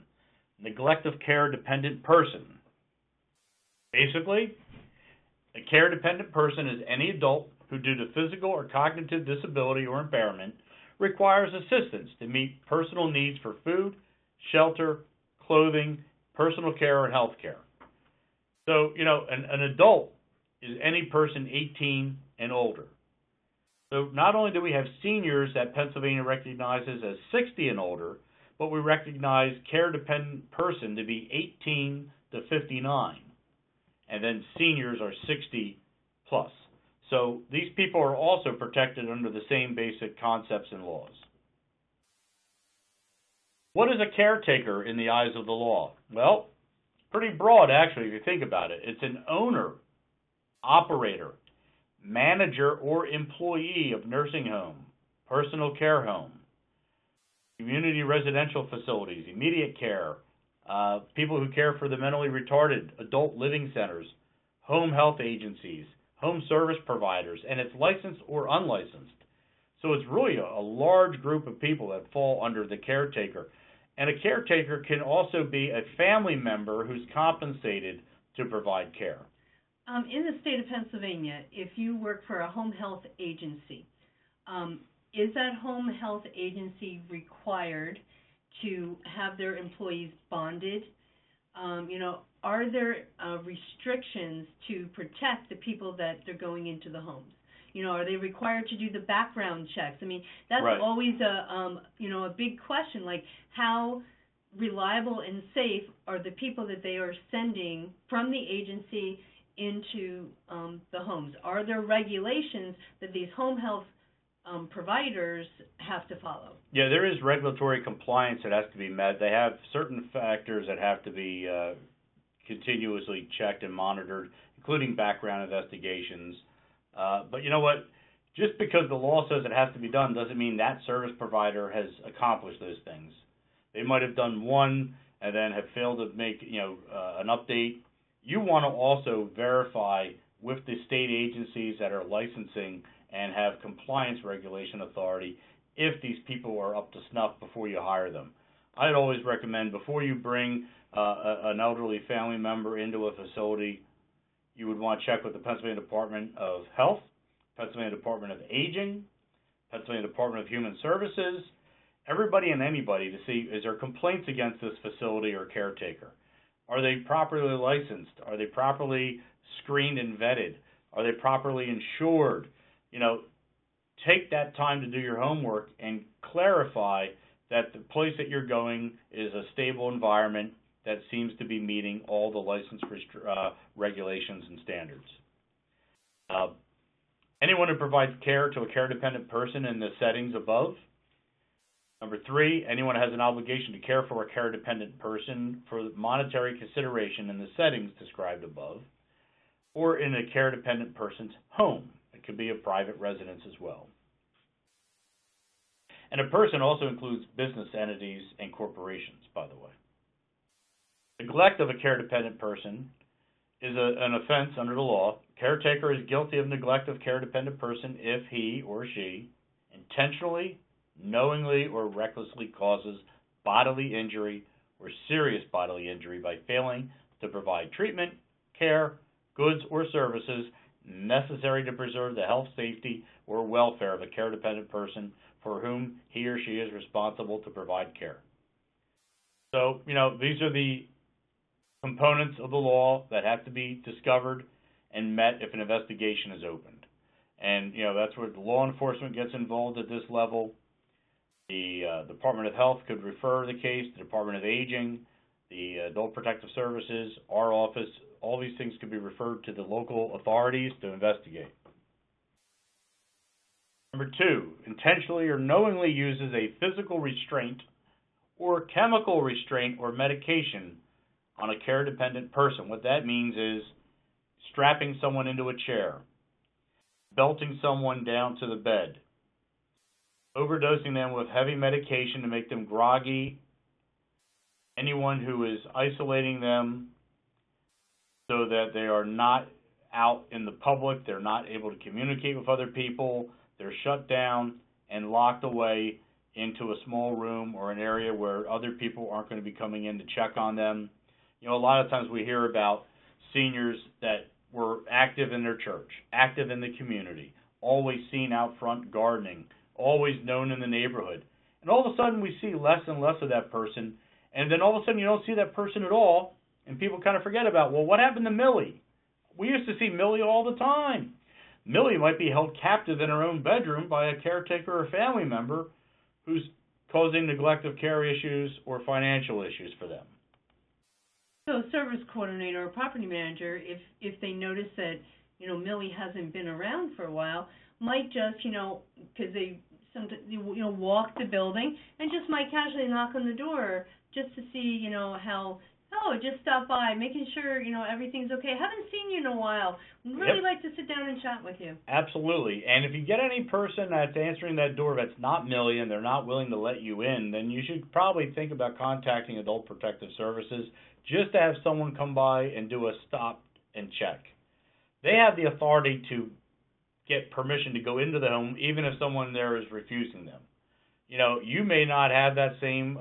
Neglect of care-dependent person. Basically, a care-dependent person is any adult who, due to physical or cognitive disability or impairment, requires assistance to meet personal needs for food, shelter, clothing, personal care, and health care. So, you know, an adult is any person 18 and older. So not only do we have seniors that Pennsylvania recognizes as 60 and older, but we recognize care-dependent person to be 18 to 59, and then seniors are 60 plus. So these people are also protected under the same basic concepts and laws. What is a caretaker in the eyes of the law? Well, it's pretty broad, actually, if you think about it. It's an owner, operator, manager, or employee of nursing home, personal care home, community residential facilities, immediate care, people who care for the mentally retarded, adult living centers, home health agencies, home service providers, and it's licensed or unlicensed. So it's really a large group of people that fall under the caretaker. And a caretaker can also be a family member who's compensated to provide care. In the state of Pennsylvania, if you work for a home health agency, is that home health agency required to have their employees bonded? Are there restrictions to protect the people that they're going into the homes? You know, are they required to do the background checks? I mean, that's right. Always a big question, like how reliable and safe are the people that they are sending from the agency into the homes? Are there regulations that these home health providers have to follow? Yeah, there is regulatory compliance that has to be met. They have certain factors that have to be continuously checked and monitored, including background investigations. But you know what? Just because the law says it has to be done doesn't mean that service provider has accomplished those things. They might have done one and then have failed to make an update. You want to also verify with the state agencies that are licensing and have compliance regulation authority if these people are up to snuff before you hire them. I'd always recommend before you bring an elderly family member into a facility, you would want to check with the Pennsylvania Department of Health, Pennsylvania Department of Aging, Pennsylvania Department of Human Services, everybody and anybody to see, is there complaints against this facility or caretaker? Are they properly licensed? Are they properly screened and vetted? Are they properly insured? Take that time to do your homework and clarify that the place that you're going is a stable environment that seems to be meeting all the license regulations and standards. Anyone who provides care to a care-dependent person in the settings above Number 3, anyone has an obligation to care for a care-dependent person for monetary consideration in the settings described above, or in a care-dependent person's home. It could be a private residence as well. And a person also includes business entities and corporations, by the way. Neglect of a care-dependent person is an offense under the law. Caretaker is guilty of neglect of care-dependent person if he or she intentionally, knowingly, or recklessly causes bodily injury or serious bodily injury by failing to provide treatment, care, goods, or services necessary to preserve the health, safety, or welfare of a care-dependent person for whom he or she is responsible to provide care. So, these are the components of the law that have to be discovered and met if an investigation is opened. And, that's where the law enforcement gets involved at this level. The Department of Health could refer the case to the Department of Aging, the Adult Protective Services, our office. All these things could be referred to the local authorities to investigate. Number 2, intentionally or knowingly uses a physical restraint or chemical restraint or medication on a care-dependent person. What that means is strapping someone into a chair, belting someone down to the bed, overdosing them with heavy medication to make them groggy, anyone who is isolating them so that they are not out in the public, they're not able to communicate with other people, they're shut down and locked away into a small room or an area where other people aren't going to be coming in to check on them. A lot of times we hear about seniors that were active in their church, active in the community, always seen out front gardening, always known in the neighborhood. And all of a sudden we see less and less of that person, and then all of a sudden you don't see that person at all, and people kind of forget about, well, what happened to Millie? We used to see Millie all the time. Millie might be held captive in her own bedroom by a caretaker or family member who's causing neglect of care issues or financial issues for them. So a service coordinator or property manager, if they notice that, Millie hasn't been around for a while, might just, because they walk the building and just might casually knock on the door just to see, how, just stop by, making sure, everything's okay. Haven't seen you in a while. Really like to sit down and chat with you. Absolutely. And if you get any person that's answering that door that's not Millie and they're not willing to let you in, then you should probably think about contacting Adult Protective Services just to have someone come by and do a stop and check. They have the authority to get permission to go into the home even if someone there is refusing them. You may not have that same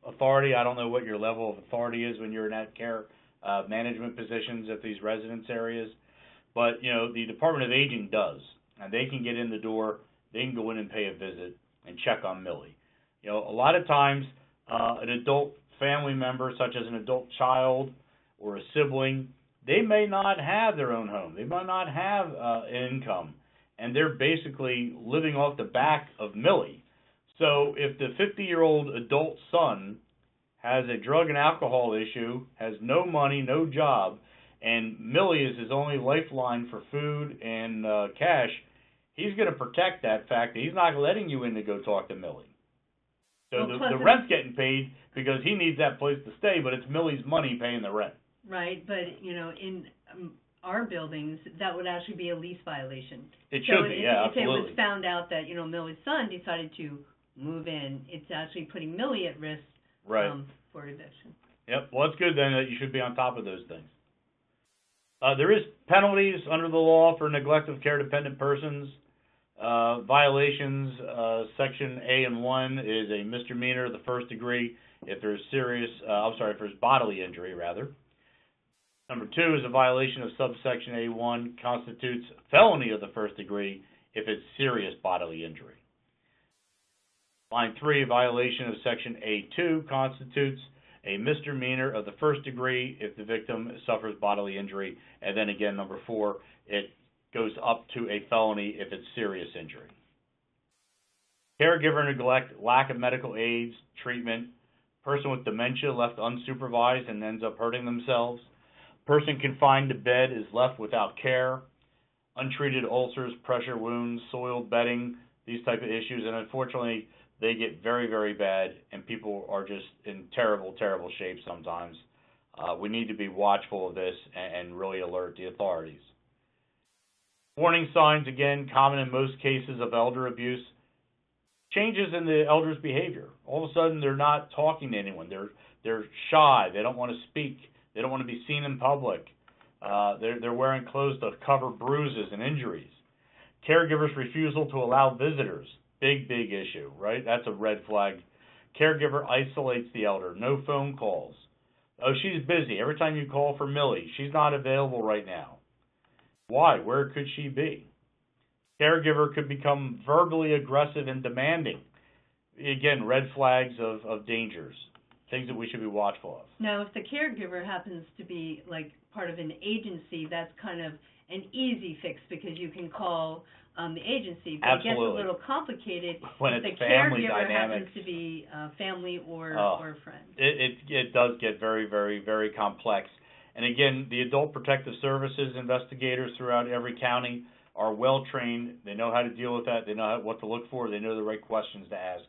authority. I don't know what your level of authority is when you're in that care management positions at these residence areas, but the Department of Aging does, and they can get in the door, they can go in and pay a visit and check on Millie. A lot of times an adult family member, such as an adult child or a sibling, they may not have their own home, they might not have an income, and they're basically living off the back of Millie. So if the 50-year-old adult son has a drug and alcohol issue, has no money, no job, and Millie is his only lifeline for food and cash, he's going to protect that fact that he's not letting you in to go talk to Millie. So the rent's getting paid because he needs that place to stay, but it's Millie's money paying the rent. Right, but, in our buildings, that would actually be a lease violation. It should be, yeah, absolutely. If it was absolutely. found out that, Millie's son decided to move in, it's actually putting Millie at risk for eviction. Yep, well, it's good then that you should be on top of those things. There is penalties under the law for neglect of care-dependent persons. Violations, Section A and 1 is a misdemeanor of the first degree if there's if there's bodily injury, rather. Number 2 is a violation of subsection A1 constitutes felony of the first degree if it's serious bodily injury. Line 3, a violation of Section A2 constitutes a misdemeanor of the first degree if the victim suffers bodily injury. And then again, number 4, it goes up to a felony if it's serious injury. Caregiver neglect, lack of medical aids, treatment, person with dementia left unsupervised and ends up hurting themselves, person confined to bed is left without care, untreated ulcers, pressure wounds, soiled bedding, these type of issues, and unfortunately, they get very, very bad, and people are just in terrible, terrible shape sometimes. We need to be watchful of this and really alert the authorities. Warning signs, again, common in most cases of elder abuse. Changes in the elder's behavior. All of a sudden, they're not talking to anyone. They're shy. They don't want to speak. They don't want to be seen in public. They're wearing clothes to cover bruises and injuries. Caregivers' refusal to allow visitors. Big, big issue, right? That's a red flag. Caregiver isolates the elder. No phone calls. Oh, she's busy. Every time you call for Millie, she's not available right now. Why? Where could she be? Caregiver could become verbally aggressive and demanding. Again, red flags of dangers, things that we should be watchful of. Now, if the caregiver happens to be like part of an agency, that's kind of an easy fix because you can call the agency. But Absolutely. It gets a little complicated when if it's the family caregiver dynamics. happens to be family or a friend. It does get very, very, very complex. And again, the Adult Protective Services investigators throughout every county are well trained. They know how to deal with that. They know what to look for. They know the right questions to ask.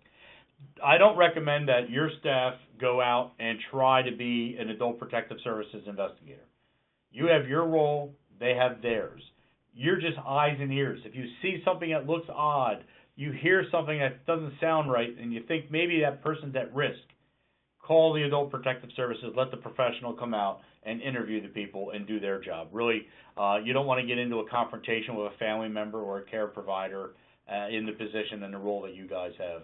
I don't recommend that your staff go out and try to be an Adult Protective Services investigator. You have your role. They have theirs. You're just eyes and ears. If you see something that looks odd, you hear something that doesn't sound right, and you think maybe that person's at risk, call the Adult Protective Services, let the professional come out and interview the people and do their job. Really, you don't want to get into a confrontation with a family member or a care provider in the position and the role that you guys have.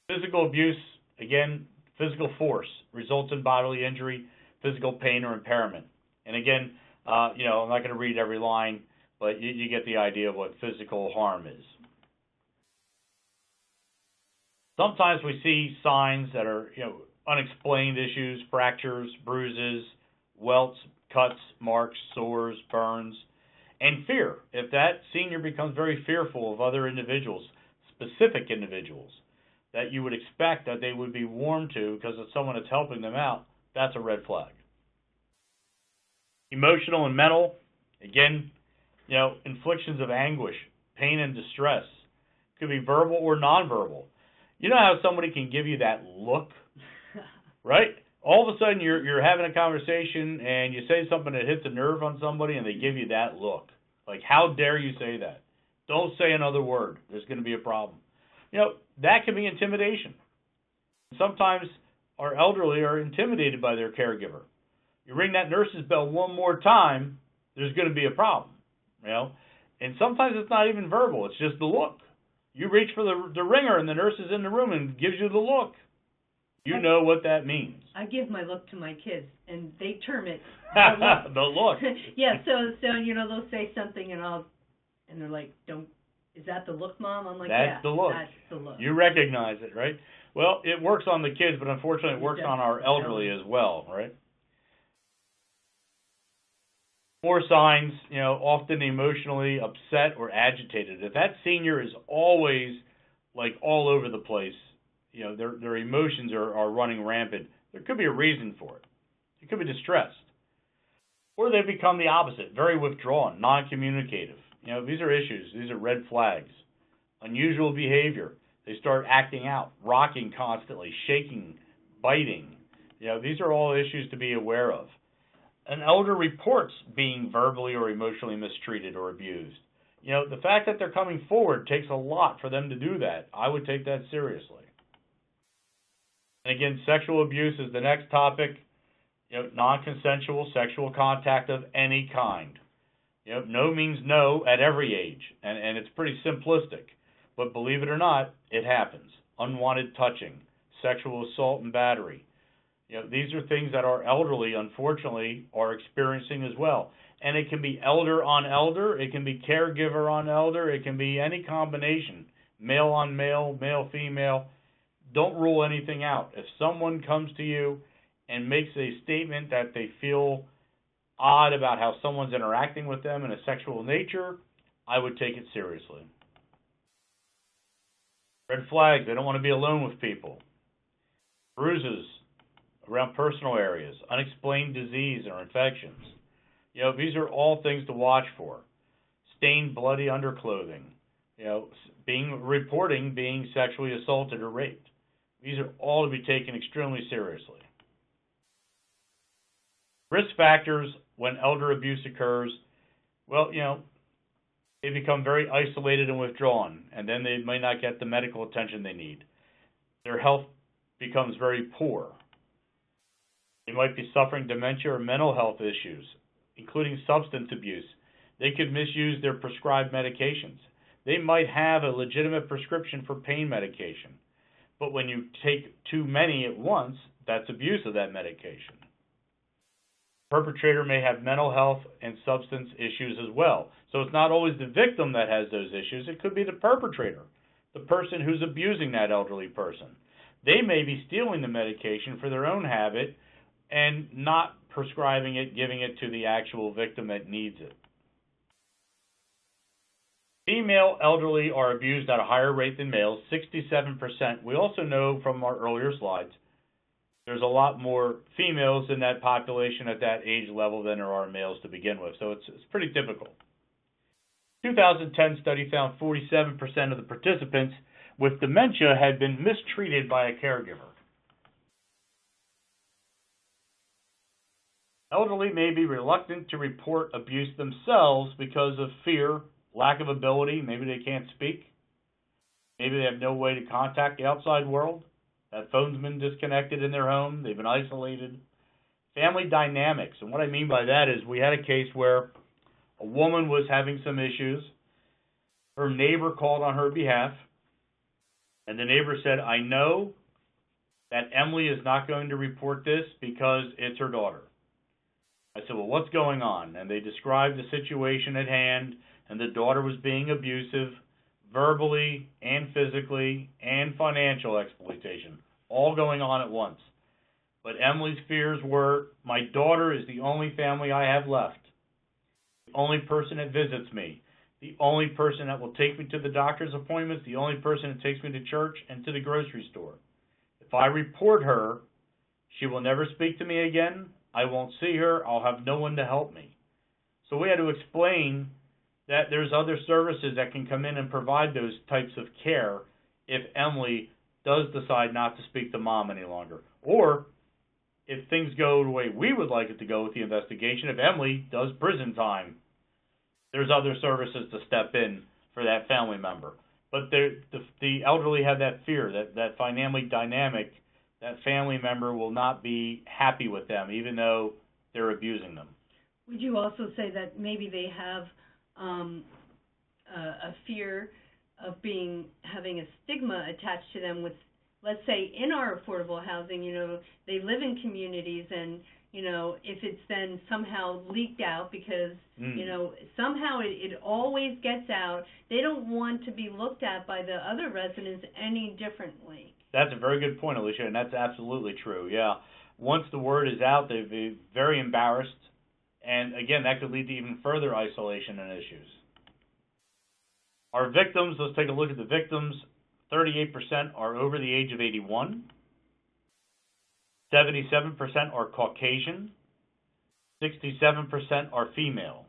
Physical abuse, again, physical force results in bodily injury, physical pain or impairment. And again, I'm not going to read every line, but you get the idea of what physical harm is. Sometimes we see signs that are, unexplained issues, fractures, bruises, welts, cuts, marks, sores, burns, and fear. If that senior becomes very fearful of other individuals, specific individuals, that you would expect that they would be warmed to because of someone that's helping them out, that's a red flag. Emotional and mental, again, inflictions of anguish, pain and distress. Could be verbal or nonverbal. You know how somebody can give you that look, right? All of a sudden you're having a conversation and you say something that hits a nerve on somebody and they give you that look. Like, how dare you say that? Don't say another word. There's going to be a problem. That can be intimidation. Sometimes our elderly are intimidated by their caregiver. You ring that nurse's bell one more time, there's going to be a problem, And sometimes it's not even verbal. It's just the look. You reach for the ringer and the nurse is in the room and gives you the look. You know what that means. I give my look to my kids, and they term it the look. Yeah, so they'll say something, and they're like, is that the look, Mom? I'm like, that's the look. That's the look. You recognize it, right? Well, it works on the kids, but unfortunately it works on our elderly as well, right? More signs, often emotionally upset or agitated. If that senior is always like all over the place, their emotions are running rampant, there could be a reason for it. It could be distressed. Or they become the opposite, very withdrawn, non-communicative. These are issues. These are red flags. Unusual behavior. They start acting out, rocking constantly, shaking, biting. These are all issues to be aware of. An elder reports being verbally or emotionally mistreated or abused. The fact that they're coming forward takes a lot for them to do that. I would take that seriously. And again, sexual abuse is the next topic. Non-consensual sexual contact of any kind. No means no at every age, and it's pretty simplistic. But believe it or not, it happens. Unwanted touching, sexual assault and battery. These are things that our elderly, unfortunately, are experiencing as well. And it can be elder on elder, it can be caregiver on elder, it can be any combination, male on male, male, female. Don't rule anything out. If someone comes to you and makes a statement that they feel odd about how someone's interacting with them in a sexual nature, I would take it seriously. Red flags, they don't want to be alone with people. Bruises around personal areas, unexplained disease or infections. These are all things to watch for. Stained, bloody underclothing. reporting being sexually assaulted or raped. These are all to be taken extremely seriously. Risk factors when elder abuse occurs, well, they become very isolated and withdrawn, and then they may not get the medical attention they need. Their health becomes very poor. They might be suffering dementia or mental health issues, including substance abuse. They could misuse their prescribed medications. They might have a legitimate prescription for pain medication, but when you take too many at once, that's abuse of that medication. The perpetrator may have mental health and substance issues as well. So it's not always the victim that has those issues. It could be the perpetrator, the person who's abusing that elderly person. They may be stealing the medication for their own habit and not prescribing it, giving it to the actual victim that needs it. Female elderly are abused at a higher rate than males, 67%. We also know from our earlier slides, there's a lot more females in that population at that age level than there are males to begin with, so it's pretty typical. 2010 study found 47% of the participants with dementia had been mistreated by a caregiver. Elderly may be reluctant to report abuse themselves because of fear, lack of ability, maybe they can't speak, maybe they have no way to contact the outside world, that phone's been disconnected in their home, they've been isolated. Family dynamics, and what I mean by that is we had a case where a woman was having some issues, her neighbor called on her behalf, and the neighbor said, I know that Emily is not going to report this because it's her daughter. I said, well, what's going on? And they described the situation at hand, and the daughter was being abusive, verbally and physically and financial exploitation, all going on at once. But Emily's fears were, my daughter is the only family I have left, the only person that visits me, the only person that will take me to the doctor's appointments, the only person that takes me to church and to the grocery store. If I report her, she will never speak to me again. I won't see her. I'll have no one to help me. So we had to explain that there's other services that can come in and provide those types of care if Emily does decide not to speak to mom any longer. Or if things go the way we would like it to go with the investigation, if Emily does prison time, there's other services to step in for that family member. But the elderly have that fear, that family dynamic, that family member will not be happy with them, even though they're abusing them. Would you also say that maybe they have a fear of having a stigma attached to them with, let's say, in our affordable housing, they live in communities and, if it's then somehow leaked out because, somehow it always gets out, they don't want to be looked at by the other residents any differently. That's a very good point, Alicia, and that's absolutely true, yeah. Once the word is out, they'd be very embarrassed, and again, that could lead to even further isolation and issues. Our victims, let's take a look at the victims. 38% are over the age of 81. 77% are Caucasian. 67% are female.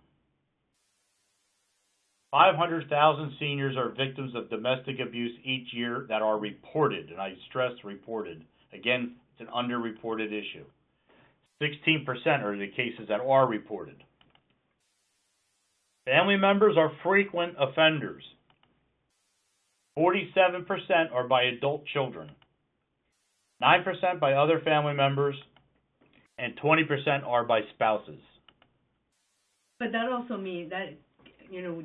500,000 seniors are victims of domestic abuse each year that are reported, and I stress reported. Again, it's an underreported issue. 16% are the cases that are reported. Family members are frequent offenders. 47% are by adult children. 9% by other family members, and 20% are by spouses. But that also means that,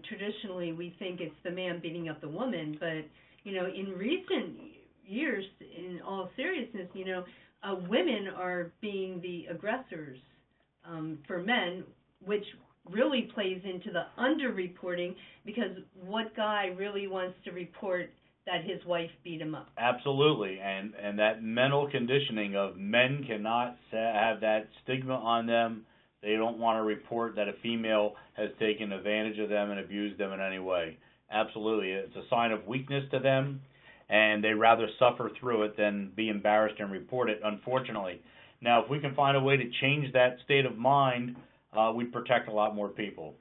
traditionally we think it's the man beating up the woman, but, in recent years, in all seriousness, women are being the aggressors for men, which really plays into the underreporting, because what guy really wants to report that his wife beat him up? Absolutely, and that mental conditioning of men cannot have that stigma on them. They don't want to report that a female has taken advantage of them and abused them in any way. Absolutely, it's a sign of weakness to them, and they rather suffer through it than be embarrassed and report it, unfortunately. Now, if we can find a way to change that state of mind, we'd protect a lot more people.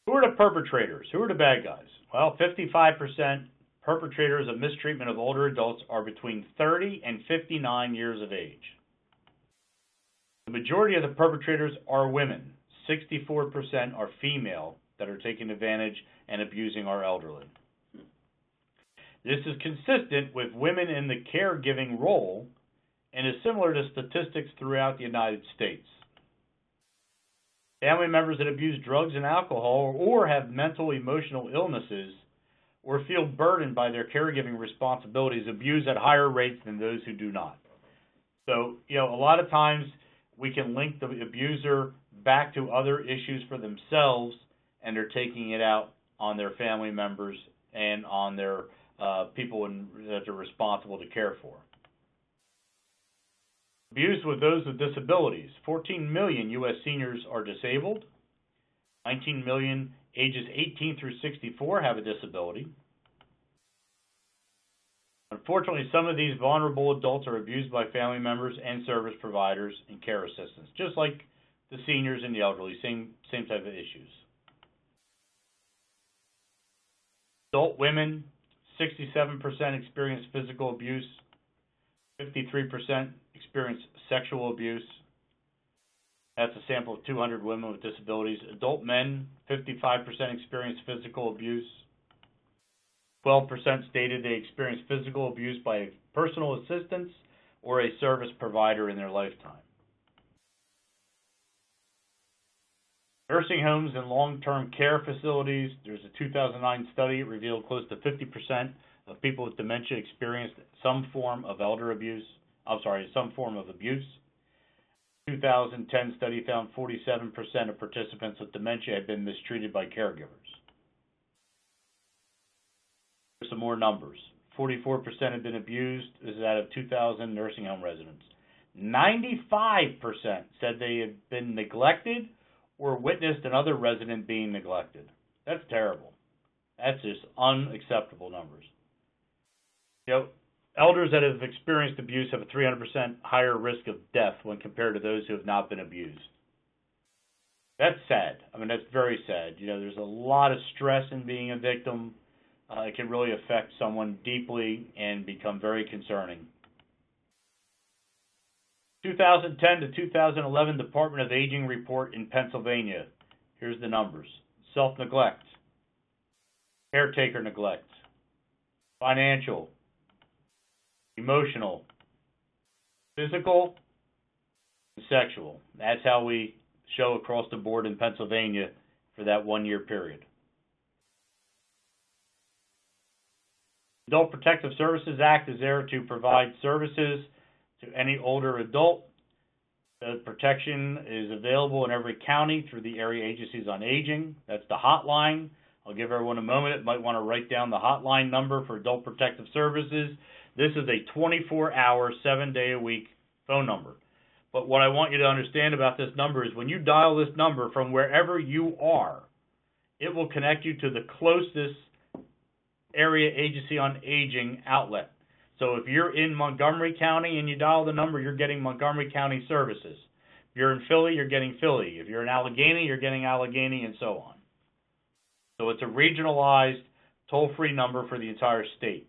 Who are the perpetrators? Who are the bad guys? Well, 55% perpetrators of mistreatment of older adults are between 30 and 59 years of age. The majority of the perpetrators are women. 64% are female that are taking advantage and abusing our elderly. This is consistent with women in the caregiving role and is similar to statistics throughout the United States. Family members that abuse drugs and alcohol or have mental, emotional illnesses or feel burdened by their caregiving responsibilities abuse at higher rates than those who do not. So, a lot of times we can link the abuser back to other issues for themselves, and they're taking it out on their family members and on their people that they're responsible to care for. Abuse with those with disabilities. 14 million U.S. seniors are disabled. 19 million ages 18 through 64 have a disability. Unfortunately, some of these vulnerable adults are abused by family members and service providers and care assistants, just like the seniors and the elderly, same type of issues. Adult women, 67% experience physical abuse, 53% experience sexual abuse. That's a sample of 200 women with disabilities. Adult men, 55% experience physical abuse. 12% stated they experienced physical abuse by a personal assistant or a service provider in their lifetime. Nursing homes and long-term care facilities. There's a 2009 study that revealed close to 50% of people with dementia experienced some form of some form of abuse. 2010 study found 47% of participants with dementia had been mistreated by caregivers. Here's some more numbers. 44% had been abused. This is out of 2,000 nursing home residents. 95% said they had been neglected or witnessed another resident being neglected. That's terrible. That's just unacceptable numbers. Elders that have experienced abuse have a 300% higher risk of death when compared to those who have not been abused. That's sad. That's very sad. There's a lot of stress in being a victim. It can really affect someone deeply and become very concerning. 2010 to 2011 Department of Aging report in Pennsylvania. Here's the numbers. Self-neglect, caretaker neglect, financial, emotional, physical, and sexual. That's how we show across the board in Pennsylvania for that 1 year period. Adult Protective Services Act is there to provide services to any older adult. The protection is available in every county through the area agencies on aging. That's the hotline. I'll give everyone a moment. It might want to write down the hotline number for Adult Protective Services. This is a 24-hour, 7-day-a-week phone number. But what I want you to understand about this number is when you dial this number from wherever you are, it will connect you to the closest area agency on aging outlet. So if you're in Montgomery County and you dial the number, you're getting Montgomery County services. If you're in Philly, you're getting Philly. If you're in Allegheny, you're getting Allegheny, and so on. So it's a regionalized toll-free number for the entire state.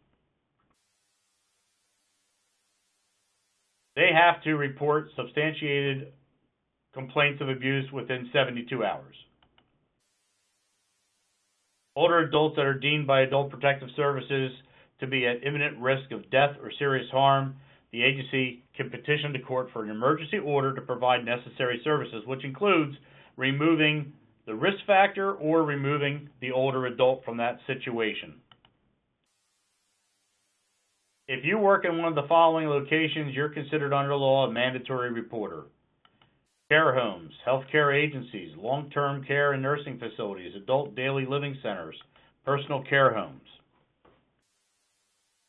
They have to report substantiated complaints of abuse within 72 hours. Older adults that are deemed by Adult Protective Services to be at imminent risk of death or serious harm, the agency can petition the court for an emergency order to provide necessary services, which includes removing the risk factor or removing the older adult from that situation. If you work in one of the following locations, you're considered under law a mandatory reporter. Care homes, healthcare agencies, long-term care and nursing facilities, adult daily living centers, personal care homes.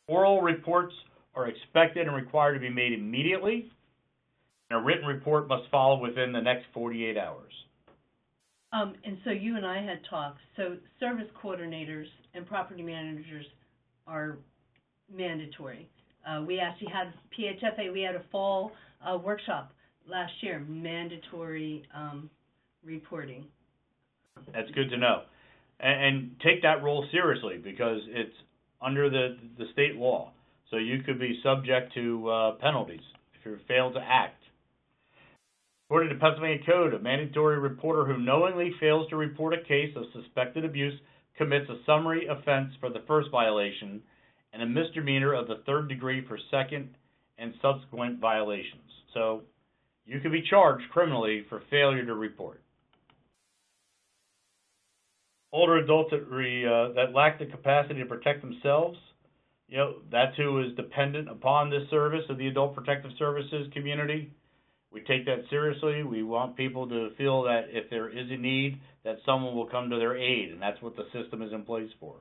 Oral reports are expected and required to be made immediately, and a written report must follow within the next 48 hours. And so you and I had talked. So service coordinators and property managers are mandatory. We actually had PHFA, we had a fall workshop last year, mandatory reporting. That's good to know. and take that role seriously, because it's under the state law. So you could be subject to penalties if you fail to act. According to Pennsylvania Code, a mandatory reporter who knowingly fails to report a case of suspected abuse commits a summary offense for the first violation and a misdemeanor of the third degree for second and subsequent violations. So you could be charged criminally for failure to report. Older adults that lack the capacity to protect themselves, that's who is dependent upon this service of the Adult Protective Services community. We take that seriously. We want people to feel that if there is a need, that someone will come to their aid, and that's what the system is in place for.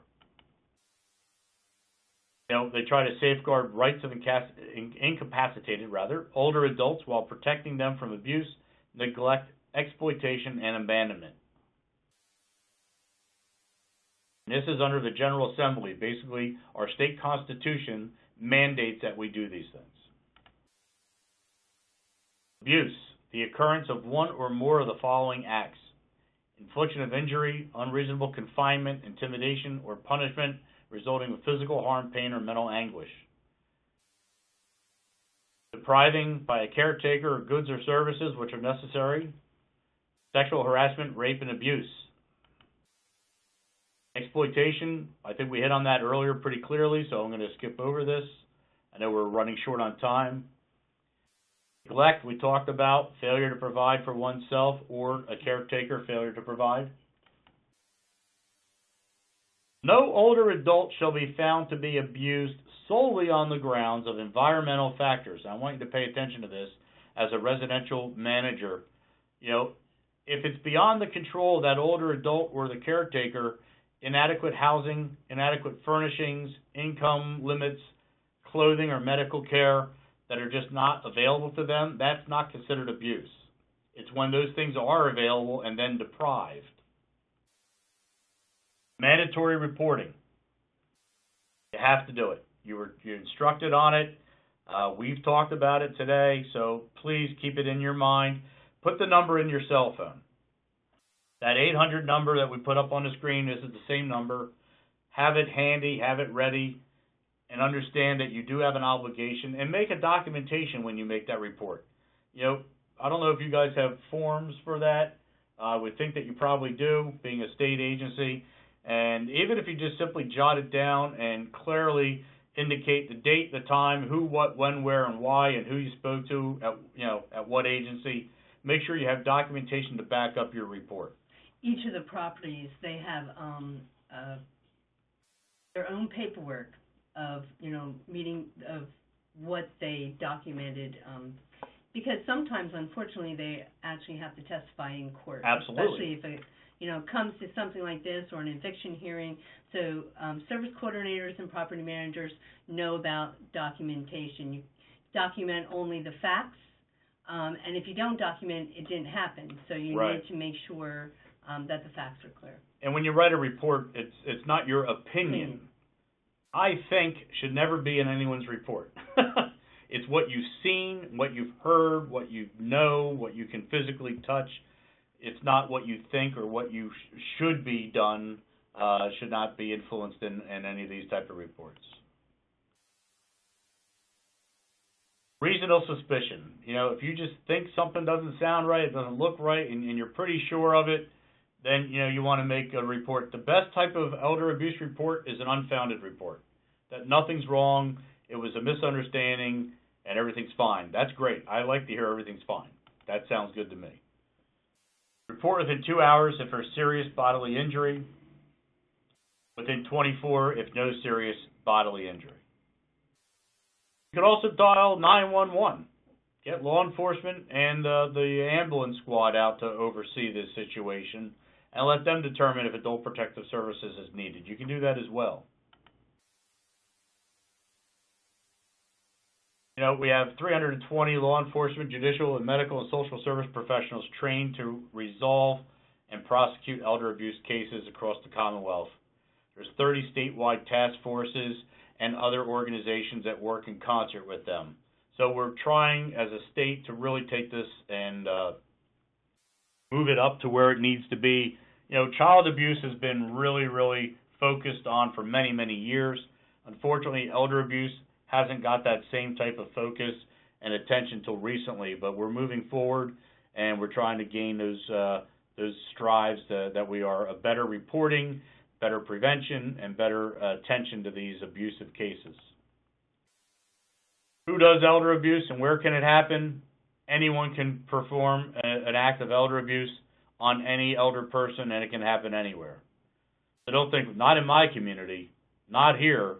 They try to safeguard rights of incapacitated, older adults while protecting them from abuse, neglect, exploitation, and abandonment. And this is under the General Assembly. Basically, our state constitution mandates that we do these things. Abuse, the occurrence of one or more of the following acts: infliction of injury, unreasonable confinement, intimidation, or punishment resulting in physical harm, pain, or mental anguish. Depriving by a caretaker of goods or services which are necessary. Sexual harassment, rape, and abuse. Exploitation, I think we hit on that earlier pretty clearly, so I'm going to skip over this. I know we're running short on time. Neglect, we talked about, failure to provide for oneself or a caretaker, failure to provide. No older adult shall be found to be abused solely on the grounds of environmental factors. I want you to pay attention to this as a residential manager. If it's beyond the control of that older adult or the caretaker, inadequate housing, inadequate furnishings, income limits, clothing or medical care that are just not available to them, that's not considered abuse. It's when those things are available and then deprived. Mandatory reporting. You have to do it. You're instructed on it. We've talked about it today, so please keep it in your mind. Put the number in your cell phone. That 800 number that we put up on the screen, this is the same number. Have it handy, have it ready, and understand that you do have an obligation, and make a documentation when you make that report. I don't know if you guys have forms for that. I would think that you probably do, being a state agency. And even if you just simply jot it down and clearly indicate the date, the time, who, what, when, where, and why, and who you spoke to at what agency, make sure you have documentation to back up your report. Each of the properties, they have their own paperwork of meeting of what they documented, because sometimes, unfortunately, they actually have to testify in court. Absolutely. Especially if it comes to something like this or an eviction hearing. So service coordinators and property managers know about documentation. You document only the facts, and if you don't document, it didn't happen. So you need to make sure that the facts are clear. And when you write a report, it's not your opinion. I think should never be in anyone's report. It's what you've seen, what you've heard, what you know, what you can physically touch. It's not what you think or what you should be done, should not be influenced in any of these type of reports. Reasonable suspicion. If you just think something doesn't sound right, it doesn't look right, and you're pretty sure of it, then you want to make a report. The best type of elder abuse report is an unfounded report. That nothing's wrong, it was a misunderstanding, and everything's fine. That's great. I like to hear everything's fine. That sounds good to me. Report within 2 hours if there's serious bodily injury. Within 24 if no serious bodily injury. You can also dial 911. Get law enforcement and the ambulance squad out to oversee this situation and let them determine if Adult Protective Services is needed. You can do that as well. We have 320 law enforcement, judicial, and medical and social service professionals trained to resolve and prosecute elder abuse cases across the Commonwealth. There's 30 statewide task forces and other organizations that work in concert with them. So we're trying as a state to really take this and move it up to where it needs to be. Child abuse has been really, really focused on for many, many years. Unfortunately, elder abuse hasn't got that same type of focus and attention till recently, but we're moving forward and we're trying to gain those strides that we are a better reporting, better prevention, and better attention to these abusive cases. Who does elder abuse and where can it happen? Anyone can perform an act of elder abuse on any elder person, and it can happen anywhere. So don't think, not in my community, not here.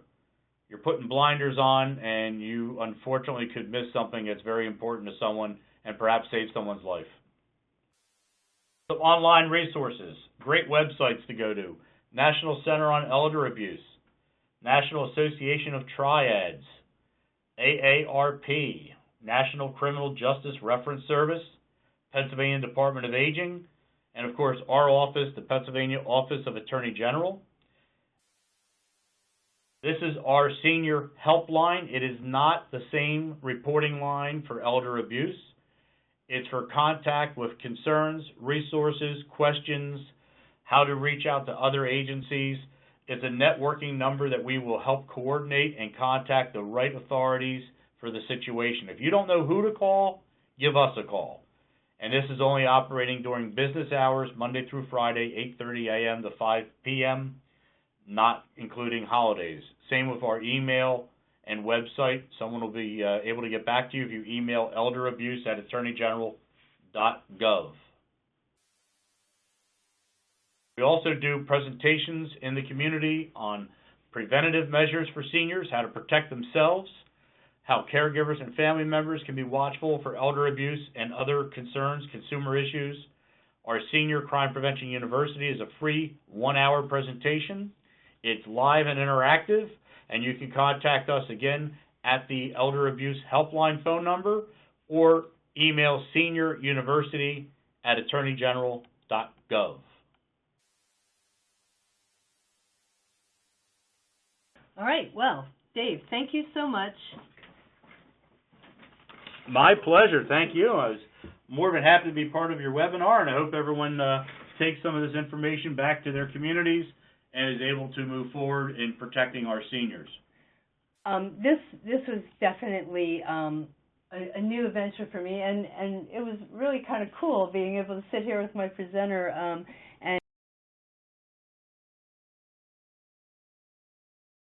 You're putting blinders on, and you unfortunately could miss something that's very important to someone and perhaps save someone's life. So online resources, great websites to go to. National Center on Elder Abuse, National Association of Triads, AARP, National Criminal Justice Reference Service, Pennsylvania Department of Aging, and of course our office, the Pennsylvania Office of Attorney General. This is our senior helpline. It is not the same reporting line for elder abuse. It's for contact with concerns, resources, questions, how to reach out to other agencies. It's a networking number that we will help coordinate and contact the right authorities for the situation. If you don't know who to call, give us a call. And this is only operating during business hours, Monday through Friday, 8:30 a.m. to 5 p.m., not including holidays. Same with our email and website. Someone will be able to get back to you if you email elderabuse@attorneygeneral.gov. We also do presentations in the community on preventative measures for seniors, how to protect themselves, how caregivers and family members can be watchful for elder abuse and other concerns, consumer issues. Our Senior Crime Prevention University is a free 1-hour presentation. It's live and interactive, and you can contact us again at the Elder Abuse Helpline phone number or email senioruniversity@attorneygeneral.gov. All right, well, Dave, thank you so much. My pleasure. Thank you. I was more than happy to be part of your webinar, and I hope everyone takes some of this information back to their communities and is able to move forward in protecting our seniors. This was definitely a new adventure for me, and it was really kind of cool being able to sit here with my presenter